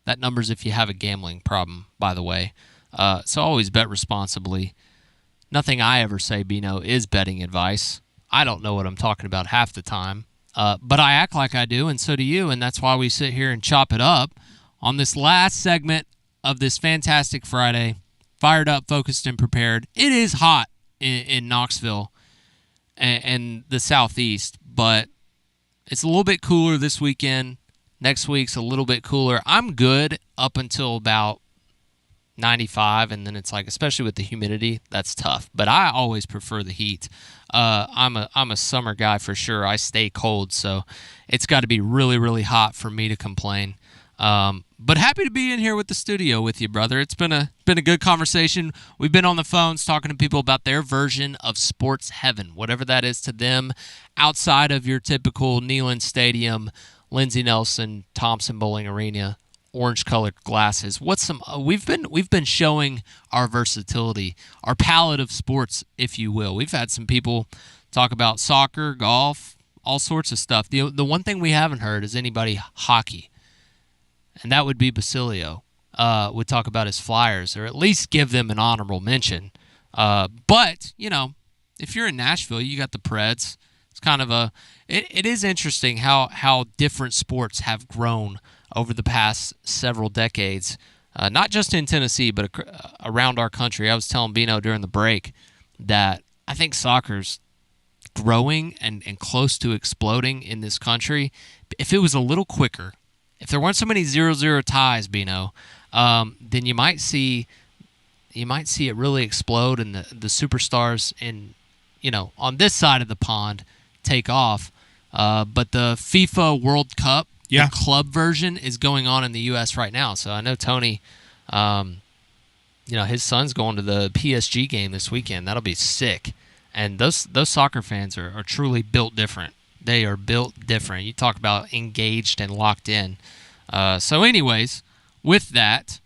That number's if you have a gambling problem, by the way. So always bet responsibly. Nothing I ever say, Bino, is betting advice. I don't know what I'm talking about half the time. But I act like I do, and so do you, and that's why we sit here and chop it up on this last segment of this fantastic Friday. Fired up, focused, and prepared. It is hot in Knoxville and the Southeast, but it's a little bit cooler this weekend. Next week's a little bit cooler. I'm good up until about 95, and then it's like, especially with the humidity, that's tough. But I always prefer the heat. I'm a summer guy for sure. I stay cold, so it's got to be really, really hot for me to complain. But happy to be in here with the studio with you, brother. It's been a good conversation. We've been on the phones talking to people about their version of sports heaven, whatever that is to them, outside of your typical Neyland Stadium, Lindsey Nelson, Thompson Bowling Arena, orange-colored glasses. We've been showing our versatility, our palette of sports, if you will. We've had some people talk about soccer, golf, all sorts of stuff. The one thing we haven't heard is anybody hockey. And that would be Basilio, would talk about his Flyers, or at least give them an honorable mention. But, you know, if you're in Nashville, you got the Preds. It's kind of it is interesting how different sports have grown over the past several decades, not just in Tennessee, but around our country. I was telling Bino during the break that I think soccer's growing and close to exploding in this country. If it was a little quicker, if there weren't so many 0-0 ties, Bino, then you might see it really explode, and the superstars in on this side of the pond take off. But the FIFA World Cup, the club version, is going on in the U.S. right now. So I know Tony, his son's going to the PSG game this weekend. That'll be sick. And those soccer fans are truly built different. They are built different. You talk about engaged and locked in. So anyways, with that,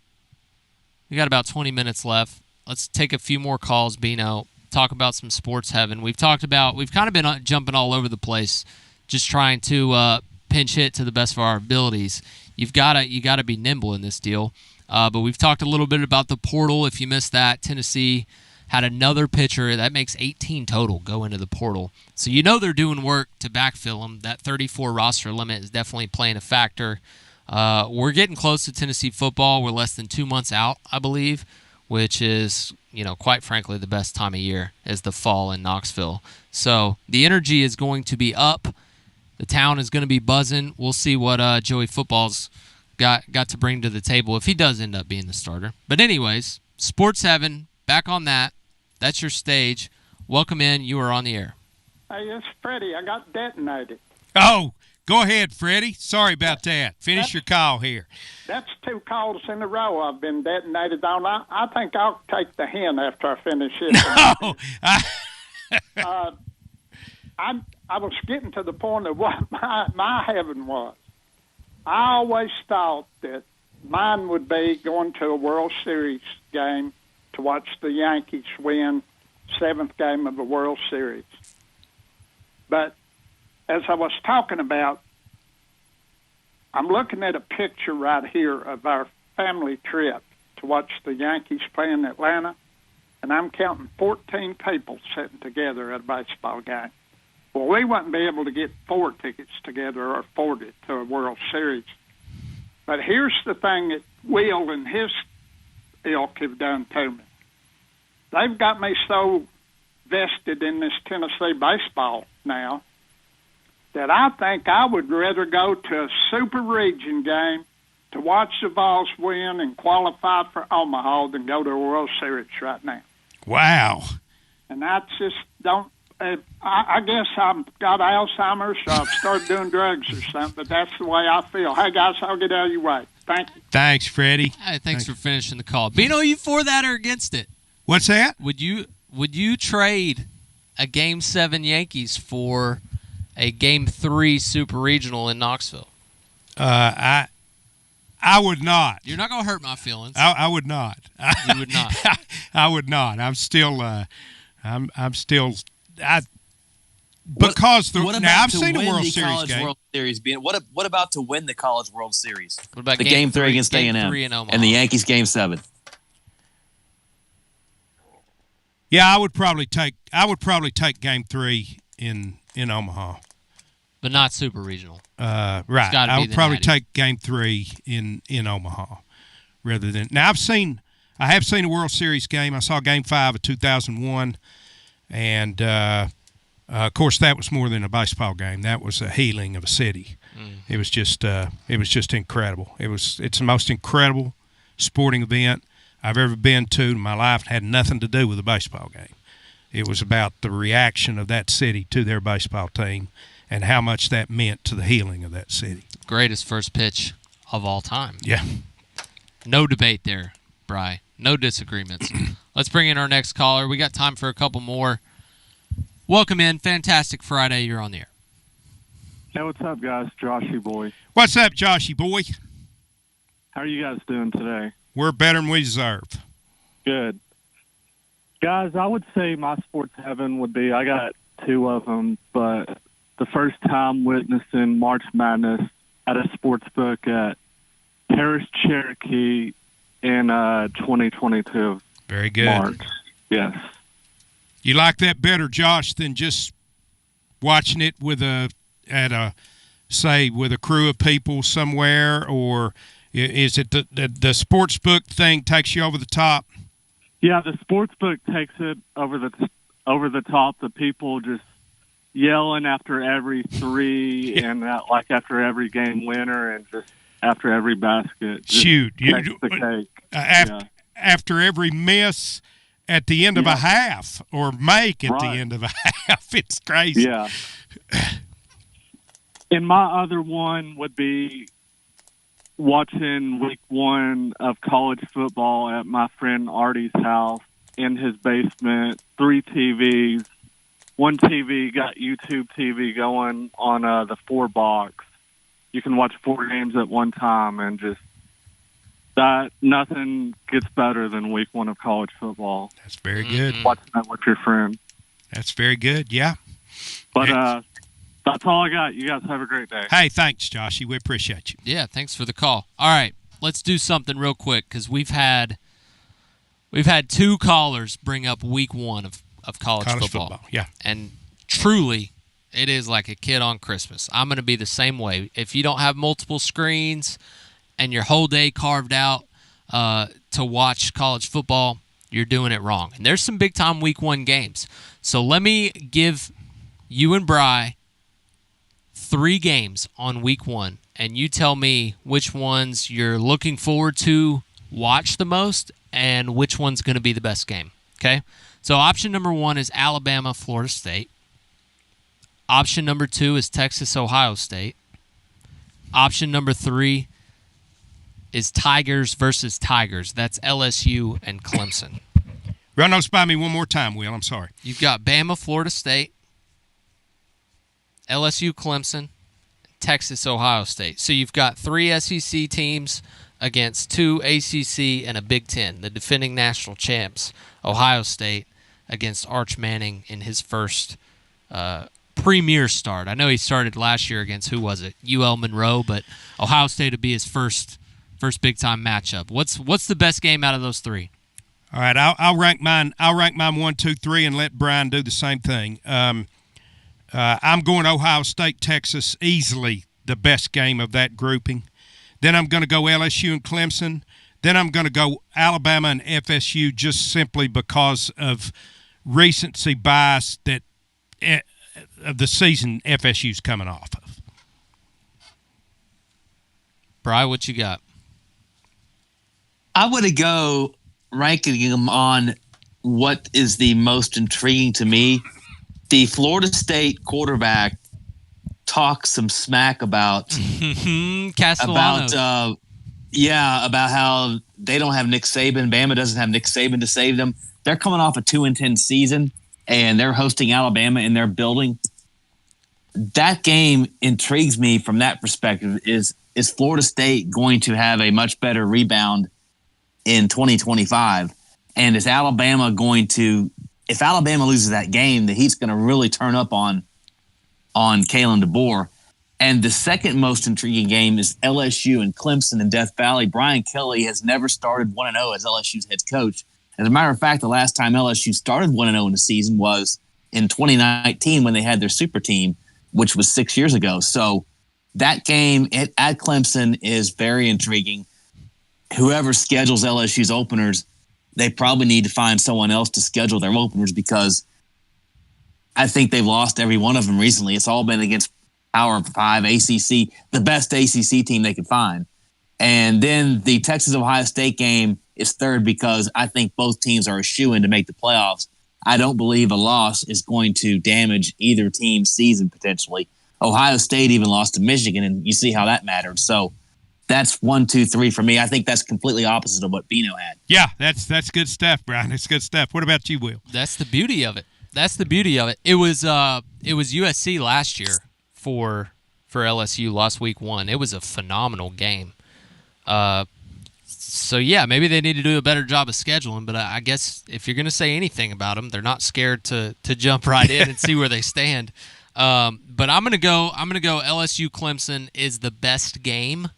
we got about 20 minutes left. Let's take a few more calls, Bino. Talk about some sports heaven. We've kind of been jumping all over the place, just trying to pinch hit to the best of our abilities. You got to be nimble in this deal. But we've talked a little bit about the portal. If you missed that, Tennessee had another pitcher. That makes 18 total go into the portal. So they're doing work to backfill them. That 34 roster limit is definitely playing a factor. We're getting close to Tennessee football. We're less than 2 months out, I believe, which is, quite frankly, the best time of year is the fall in Knoxville. So the energy is going to be up. The town is going to be buzzing. We'll see what Joey Football's got to bring to the table if he does end up being the starter. But anyways, Sports Heaven, back on that. That's your stage. Welcome in. You are on the air. Hey, it's Freddie. I got detonated. Oh, go ahead, Freddie. Sorry about that. Finish your call here. That's 2 calls in a row I've been detonated on. I think I'll take the hen after I finish it. No. I was getting to the point of what my heaven was. I always thought that mine would be going to a World Series game to watch the Yankees win 7th game of the World Series. But as I was talking about, I'm looking at a picture right here of our family trip to watch the Yankees play in Atlanta, and I'm counting 14 people sitting together at a baseball game. Well, we wouldn't be able to get 4 tickets together or afford it to a World Series. But here's the thing that Will and his ilk have done to me. They've got me so vested in this Tennessee baseball now that I think I would rather go to a super region game to watch the Vols win and qualify for Omaha than go to a World Series right now. Wow. And I just don't. I guess I've got Alzheimer's, so I've started doing drugs or something, but that's the way I feel. Hey, guys, I'll get out of your way. Thank you. Thanks, Freddie. Hey, thanks for finishing the call. Bino, are you for that or against it? What's that? Would you trade a Game 7 Yankees for a Game 3 Super Regional in Knoxville? I would not. You're not going to hurt my feelings. I would not. You would not. I would not. I'm still. Because I've seen a World Series game. World Series being, what about to win the College World Series? What about the Game 3 against A&M and the Yankees Game 7? Yeah, I would probably take Game 3 in Omaha, but not Super Regional. Right. I would probably take Game 3 in Omaha rather than. Now I have seen a World Series game. I saw Game 5 of 2001, and of course that was more than a baseball game. That was a healing of a city. It was just incredible. It's the most incredible sporting event I've ever been to in my life. It had nothing to do with a baseball game. It was about the reaction of that city to their baseball team and how much that meant to the healing of that city. Greatest first pitch of all time. Yeah. No debate there, Bri. No disagreements. Let's bring in our next caller. We got time for a couple more. Welcome in. Fantastic Friday. You're on the air. Hey, what's up, guys? Joshy boy. What's up, Joshy boy? How are you guys doing today? We're better than we deserve. Good. Guys, I would say my sports heaven would be, I got 2 of them, but the first time witnessing March Madness at a sports book at Paris, Cherokee in 2022. Very good. March. Yes. You like that better, Josh, than just watching it with a crew of people somewhere, or is it the sports book thing takes you over the top? Yeah, the sports book takes it over the top. The people just yelling after every 3 and like after every game winner and just after every basket. Shoot, the cake. After every miss, at the end of a half or make at the Right. end of a half. It's crazy. Yeah. And my other one would be watching week 1 of college football at my friend Artie's house in his basement. 3 TVs. One TV got YouTube TV going on the 4-box. You can watch 4 games at one time, and just that nothing gets better than week 1 of college football. That's very good. Watching that with your friend. That's very good. Yeah. But that's all I got. You guys have a great day. Hey, thanks, Joshy. We appreciate you. Yeah, thanks for the call. All right, let's do something real quick because we've had 2 callers bring up week 1 of college football. Yeah. And truly, it is like a kid on Christmas. I'm going to be the same way. If you don't have multiple screens and your whole day carved out to watch college football, you're doing it wrong. And there's some big-time week 1 games. So let me give you and Bri 3 games on week 1, and you tell me which ones you're looking forward to watch the most and which one's going to be the best game, okay? So option number 1 is Alabama, Florida State. Option number 2 is Texas, Ohio State. Option number 3 is Tigers versus Tigers. That's LSU and Clemson. Run those by me one more time, Will. I'm sorry. You've got Bama, Florida State, LSU, Clemson, Texas, Ohio State. So you've got 3 SEC teams against 2 ACC and a Big Ten, the defending national champs, Ohio State, against Arch Manning in his first premier start. I know he started last year against, who was it? UL Monroe, but Ohio State would be his first big-time matchup. What's the best game out of those 3? All right, I'll rank mine. I'll rank mine 1, 2, 3, and let Brian do the same thing. I'm going Ohio State, Texas, easily the best game of that grouping. Then I'm going to go LSU and Clemson. Then I'm going to go Alabama and FSU just simply because of recency bias that of the season FSU's coming off of. Bri, what you got? I would go ranking them on what is the most intriguing to me. The Florida State quarterback talks some smack about Castellanos. about how they don't have Nick Saban. Bama doesn't have Nick Saban to save them. They're coming off a 2-10 season, and they're hosting Alabama in their building. That game intrigues me from that perspective. Is Florida State going to have a much better rebound in 2025? And is Alabama going to – if Alabama loses that game, the Heat's going to really turn up on Kalen DeBoer. And the second most intriguing game is LSU and Clemson in Death Valley. Brian Kelly has never started 1-0 as LSU's head coach. As a matter of fact, the last time LSU started 1-0 in the season was in 2019 when they had their super team, which was 6 years ago. So that game at Clemson is very intriguing. Whoever schedules LSU's openers, they probably need to find someone else to schedule their openers because I think they've lost every one of them recently. It's all been against Power 5 ACC, the best ACC team they could find. And then the Texas-Ohio State game is third because I think both teams are a shoo-in to make the playoffs. I don't believe a loss is going to damage either team's season potentially. Ohio State even lost to Michigan, and you see how that mattered. So that's 1, 2, 3 for me. I think that's completely opposite of what Bino had. Yeah, that's good stuff, Brian. It's good stuff. What about you, Will? That's the beauty of it. It was USC last year for LSU last week 1. It was a phenomenal game. So yeah, maybe they need to do a better job of scheduling. But I guess if you're going to say anything about them, they're not scared to jump right in and see where they stand. But I'm gonna go LSU Clemson is the best game.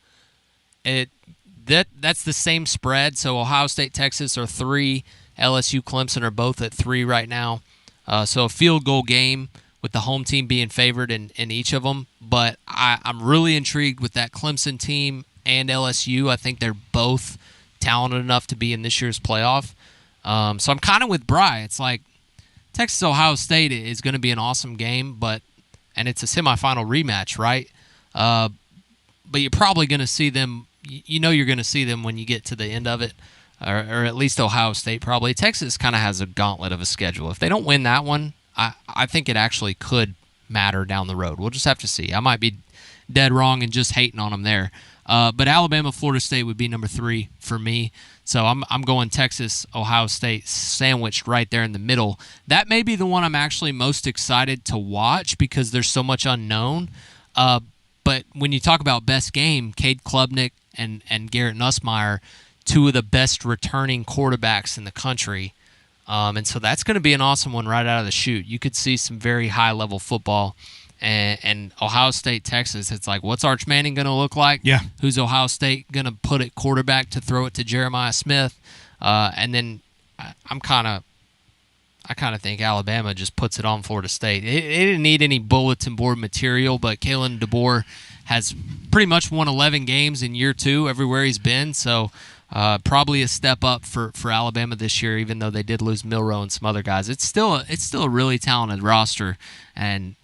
That's the same spread. So Ohio State Texas are 3, LSU Clemson are both at 3 right now. So a field goal game with the home team being favored in each of them. But I'm really intrigued with that Clemson team and LSU. I think they're both talented enough to be in this year's playoff. So I'm kind of with Bri. It's like Texas-Ohio State is going to be an awesome game, and it's a semifinal rematch, right? But you're probably going to see them. You know you're going to see them when you get to the end of it. or at least Ohio State probably. Texas kind of has a gauntlet of a schedule. If they don't win that one, I think it actually could matter down the road. We'll just have to see. I might be dead wrong and just hating on them there. But Alabama, Florida State would be number 3 for me. So I'm going Texas, Ohio State sandwiched right there in the middle. That may be the one I'm actually most excited to watch because there's so much unknown. But when you talk about best game, Cade Klubnik and Garrett Nussmeier, 2 of the best returning quarterbacks in the country. And so that's going to be an awesome one right out of the chute. You could see some very high-level football. And Ohio State, Texas, it's like, what's Arch Manning going to look like? Yeah. Who's Ohio State going to put at quarterback to throw it to Jeremiah Smith? And then I kind of think Alabama just puts it on Florida State. It didn't need any bulletin board material, but Kalen DeBoer has pretty much won 11 games in year 2 everywhere he's been. So probably a step up for Alabama this year, even though they did lose Milroe and some other guys. It's still a really talented roster, and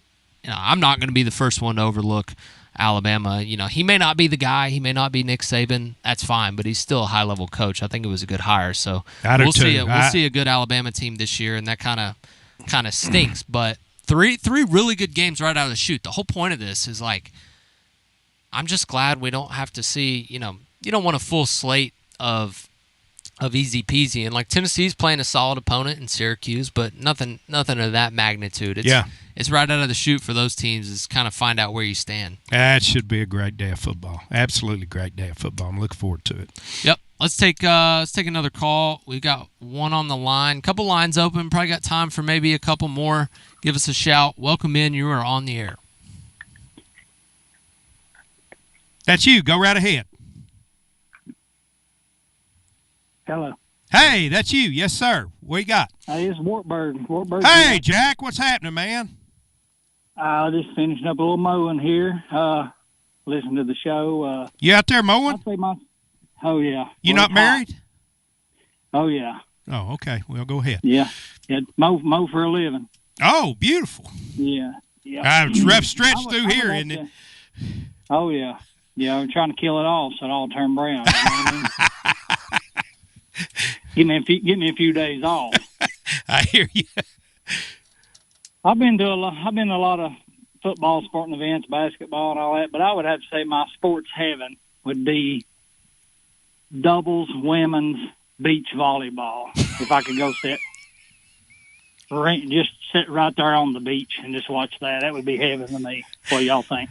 I'm not going to be the first one to overlook Alabama. He may not be the guy. He may not be Nick Saban. That's fine, but he's still a high-level coach. I think it was a good hire. So we'll see a good Alabama team this year, and that kind of stinks. But three really good games right out of the chute. The whole point of this is, like, I'm just glad we don't have to see, you don't want a full slate of easy peasy. And, like, Tennessee's playing a solid opponent in Syracuse, but nothing of that magnitude. It's right out of the chute for those teams is kind of find out where you stand. That should be a great day of football. Absolutely great day of football. I'm looking forward to it. Yep. Let's take another call. We've got one on the line. Couple lines open. Probably got time for maybe a couple more. Give us a shout. Welcome in. You are on the air. That's you. Go right ahead. Hello. Hey, that's you. Yes, sir. What you got? Hey, it's Wartburg. Hey, Jack. What's happening, man? Just finishing up a little mowing here. Listening to the show. You out there mowing? Oh, yeah. You not married? Oh, yeah. Oh, okay. Well, go ahead. Yeah. Mow for a living. Oh, beautiful. Yeah. It's a rough stretch through here, isn't it? Oh, yeah. Yeah, I'm trying to kill it all so it all turn brown. You know what I mean? Give me a few days off. I hear you. I've been to a lot of football, sporting events, basketball, and all that. But I would have to say my sports heaven would be doubles women's beach volleyball. If I could go sit right there on the beach and just watch that would be heaven to me. What do y'all think?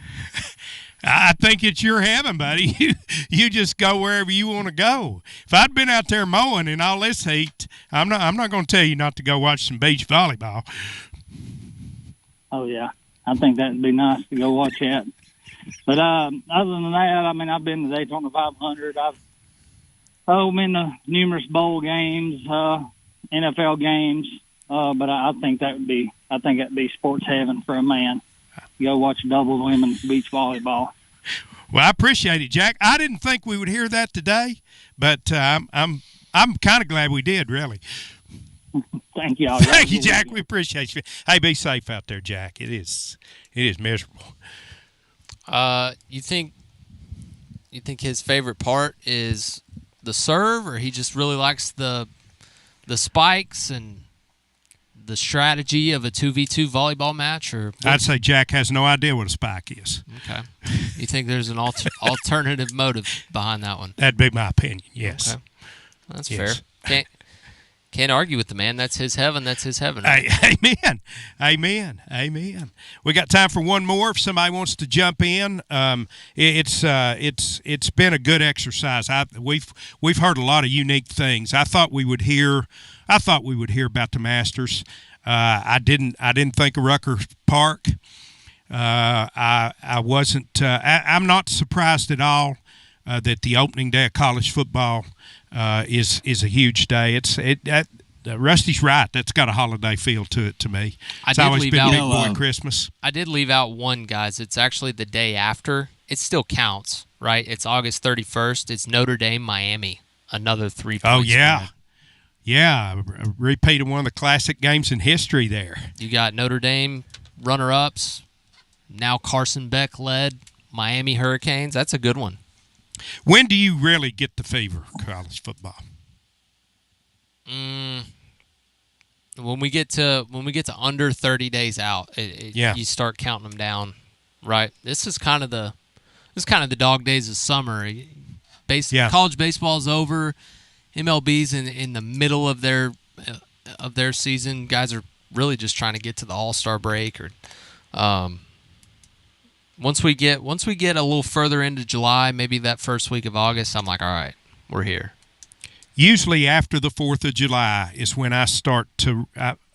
I think it's your heaven, buddy. You just go wherever you want to go. If I'd been out there mowing in all this heat, I'm not going to tell you not to go watch some beach volleyball. Oh yeah, I think that'd be nice to go watch that. But other than that, I mean, I've been to Daytona 500. I've been to numerous bowl games, NFL games. But I think that'd be sports heaven for a man. Go watch doubles women's beach volleyball. Well, I appreciate it, Jack. I didn't think we would hear that today, but I'm kind of glad we did, really. Thank you all. Thank you, Jack. We appreciate you. Hey, be safe out there, Jack. It is miserable. You think his favorite part is the serve, or he just really likes the spikes and the strategy of a 2v2 volleyball match? Or I'd say Jack has no idea what a spike is. Okay. You think there's an alternative motive behind that one? That'd be my opinion, yes. Okay. That's fair. Can't argue with the man. That's his heaven. That's his heaven. Amen. Amen. We got time for one more if somebody wants to jump in. It's been a good exercise. We've heard a lot of unique things. I thought we would hear about the Masters. I didn't think of Rucker Park. I wasn't. I'm not surprised at all that the opening day of college football is a huge day. Rusty's right. That's got a holiday feel to it to me. It's always been Big Boy Christmas. I did leave out one, guys. It's actually the day after. It still counts, right? It's August 31st. It's Notre Dame, Miami. Another 3 points. Oh, yeah. Yeah, a repeat of one of the classic games in history there. You got Notre Dame runner-ups, now Carson Beck led Miami Hurricanes. That's a good one. When do you really get the fever, college football? When we get to under 30 days out, you start counting them down, right? This is kind of the dog days of summer. College baseball is over. MLB's in the middle of their season. Guys are really just trying to get to the All-Star break, or once we get a little further into July, maybe that first week of August, I'm like, all right, we're here. Usually after the 4th of July is when I start to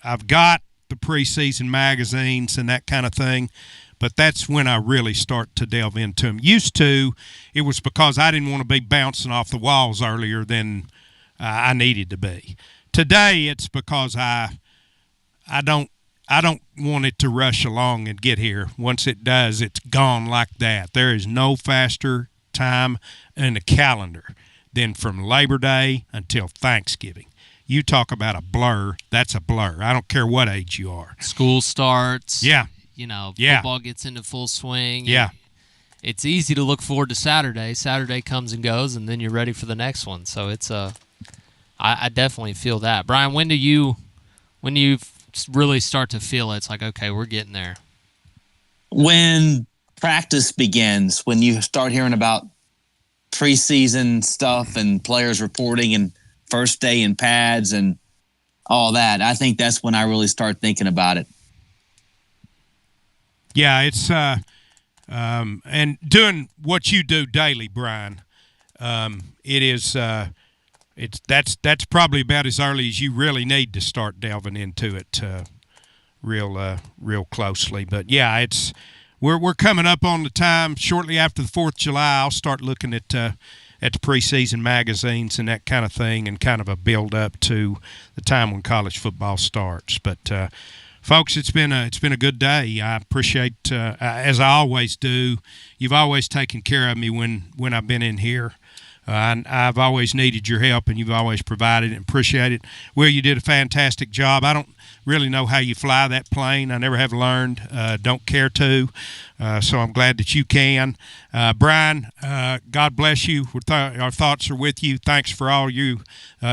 I've got the preseason magazines and that kind of thing, but that's when I really start to delve into them. Used to, it was because I didn't want to be bouncing off the walls earlier than I needed to be. Today, it's because I don't want it to rush along and get here. Once it does, it's gone like that. There is no faster time in the calendar than from Labor Day until Thanksgiving. You talk about a blur, that's a blur. I don't care what age you are. School starts. Yeah. Football gets into full swing. Yeah. It's easy to look forward to Saturday. Saturday comes and goes, and then you're ready for the next one. So it's I definitely feel that. Brian, when do you really start to feel it? It's like, okay, we're getting there? When practice begins, when you start hearing about preseason stuff and players reporting and first day in pads and all that, I think that's when I really start thinking about it. Yeah, it's and doing what you do daily, Brian. It is that's probably about as early as you really need to start delving into it real closely. But yeah, we're coming up on the time. Shortly after the 4th of July, I'll start looking at the preseason magazines and that kind of thing, and kind of a build up to the time when college football starts. But folks, it's been a good day. I appreciate, as I always do, you've always taken care of me when I've been in here. I've always needed your help, and you've always provided it, and appreciate it. Will, you did a fantastic job. I don't really know how you fly that plane. I never have learned, don't care to, so I'm glad that you can. Brian, God bless you. Our thoughts are with you. Thanks for all you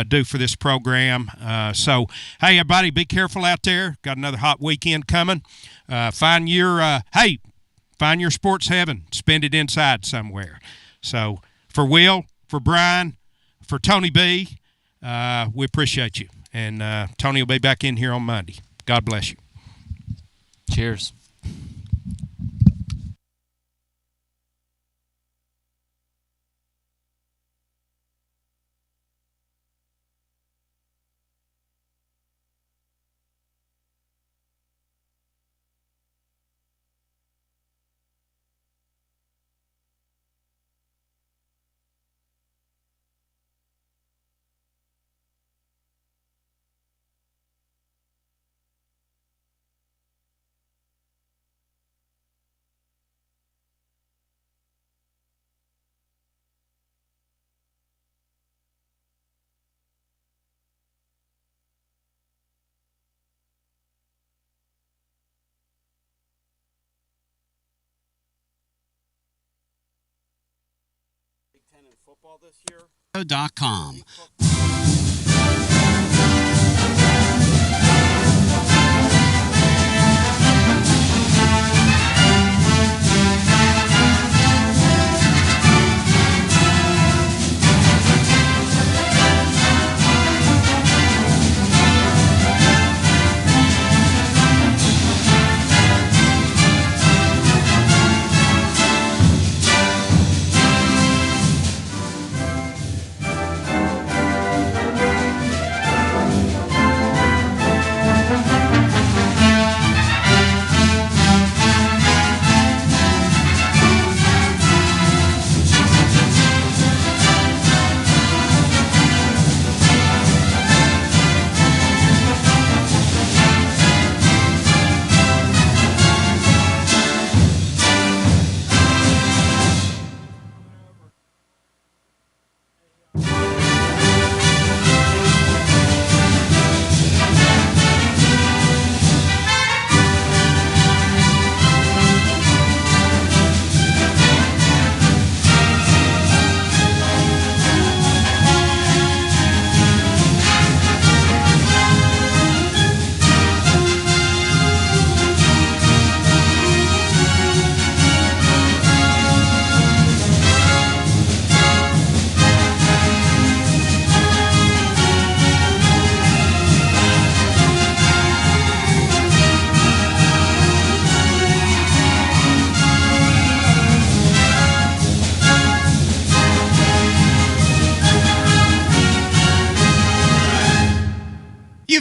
do for this program. So, hey, everybody, be careful out there. Got another hot weekend coming. Find your sports heaven. Spend it inside somewhere. So, for Will, for Brian, for Tony B, we appreciate you. And Tony will be back in here on Monday. God bless you. Cheers. Football this year.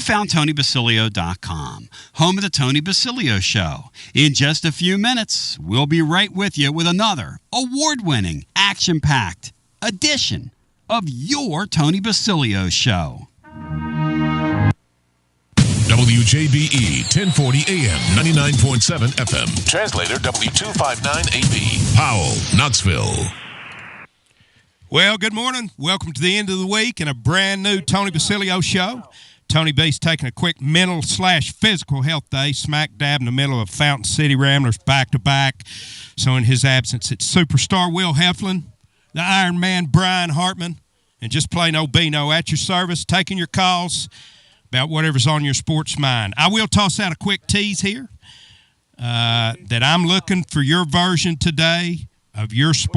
found TonyBasilio.com, home of the Tony Basilio Show. In just a few minutes, we'll be right with you with another award-winning, action-packed edition of your Tony Basilio Show. WJBE 1040 AM, 99.7 FM. Translator W259AB. Powell, Knoxville. Well, good morning. Welcome to the end of the week and a brand new Tony Basilio Show. Tony B's taking a quick mental/physical health day, smack dab in the middle of Fountain City Ramblers back-to-back. So in his absence, it's superstar Will Heflin, the Iron Man Brian Hartman, and just plain old Bino at your service, taking your calls about whatever's on your sports mind. I will toss out a quick tease here that I'm looking for your version today of your sport.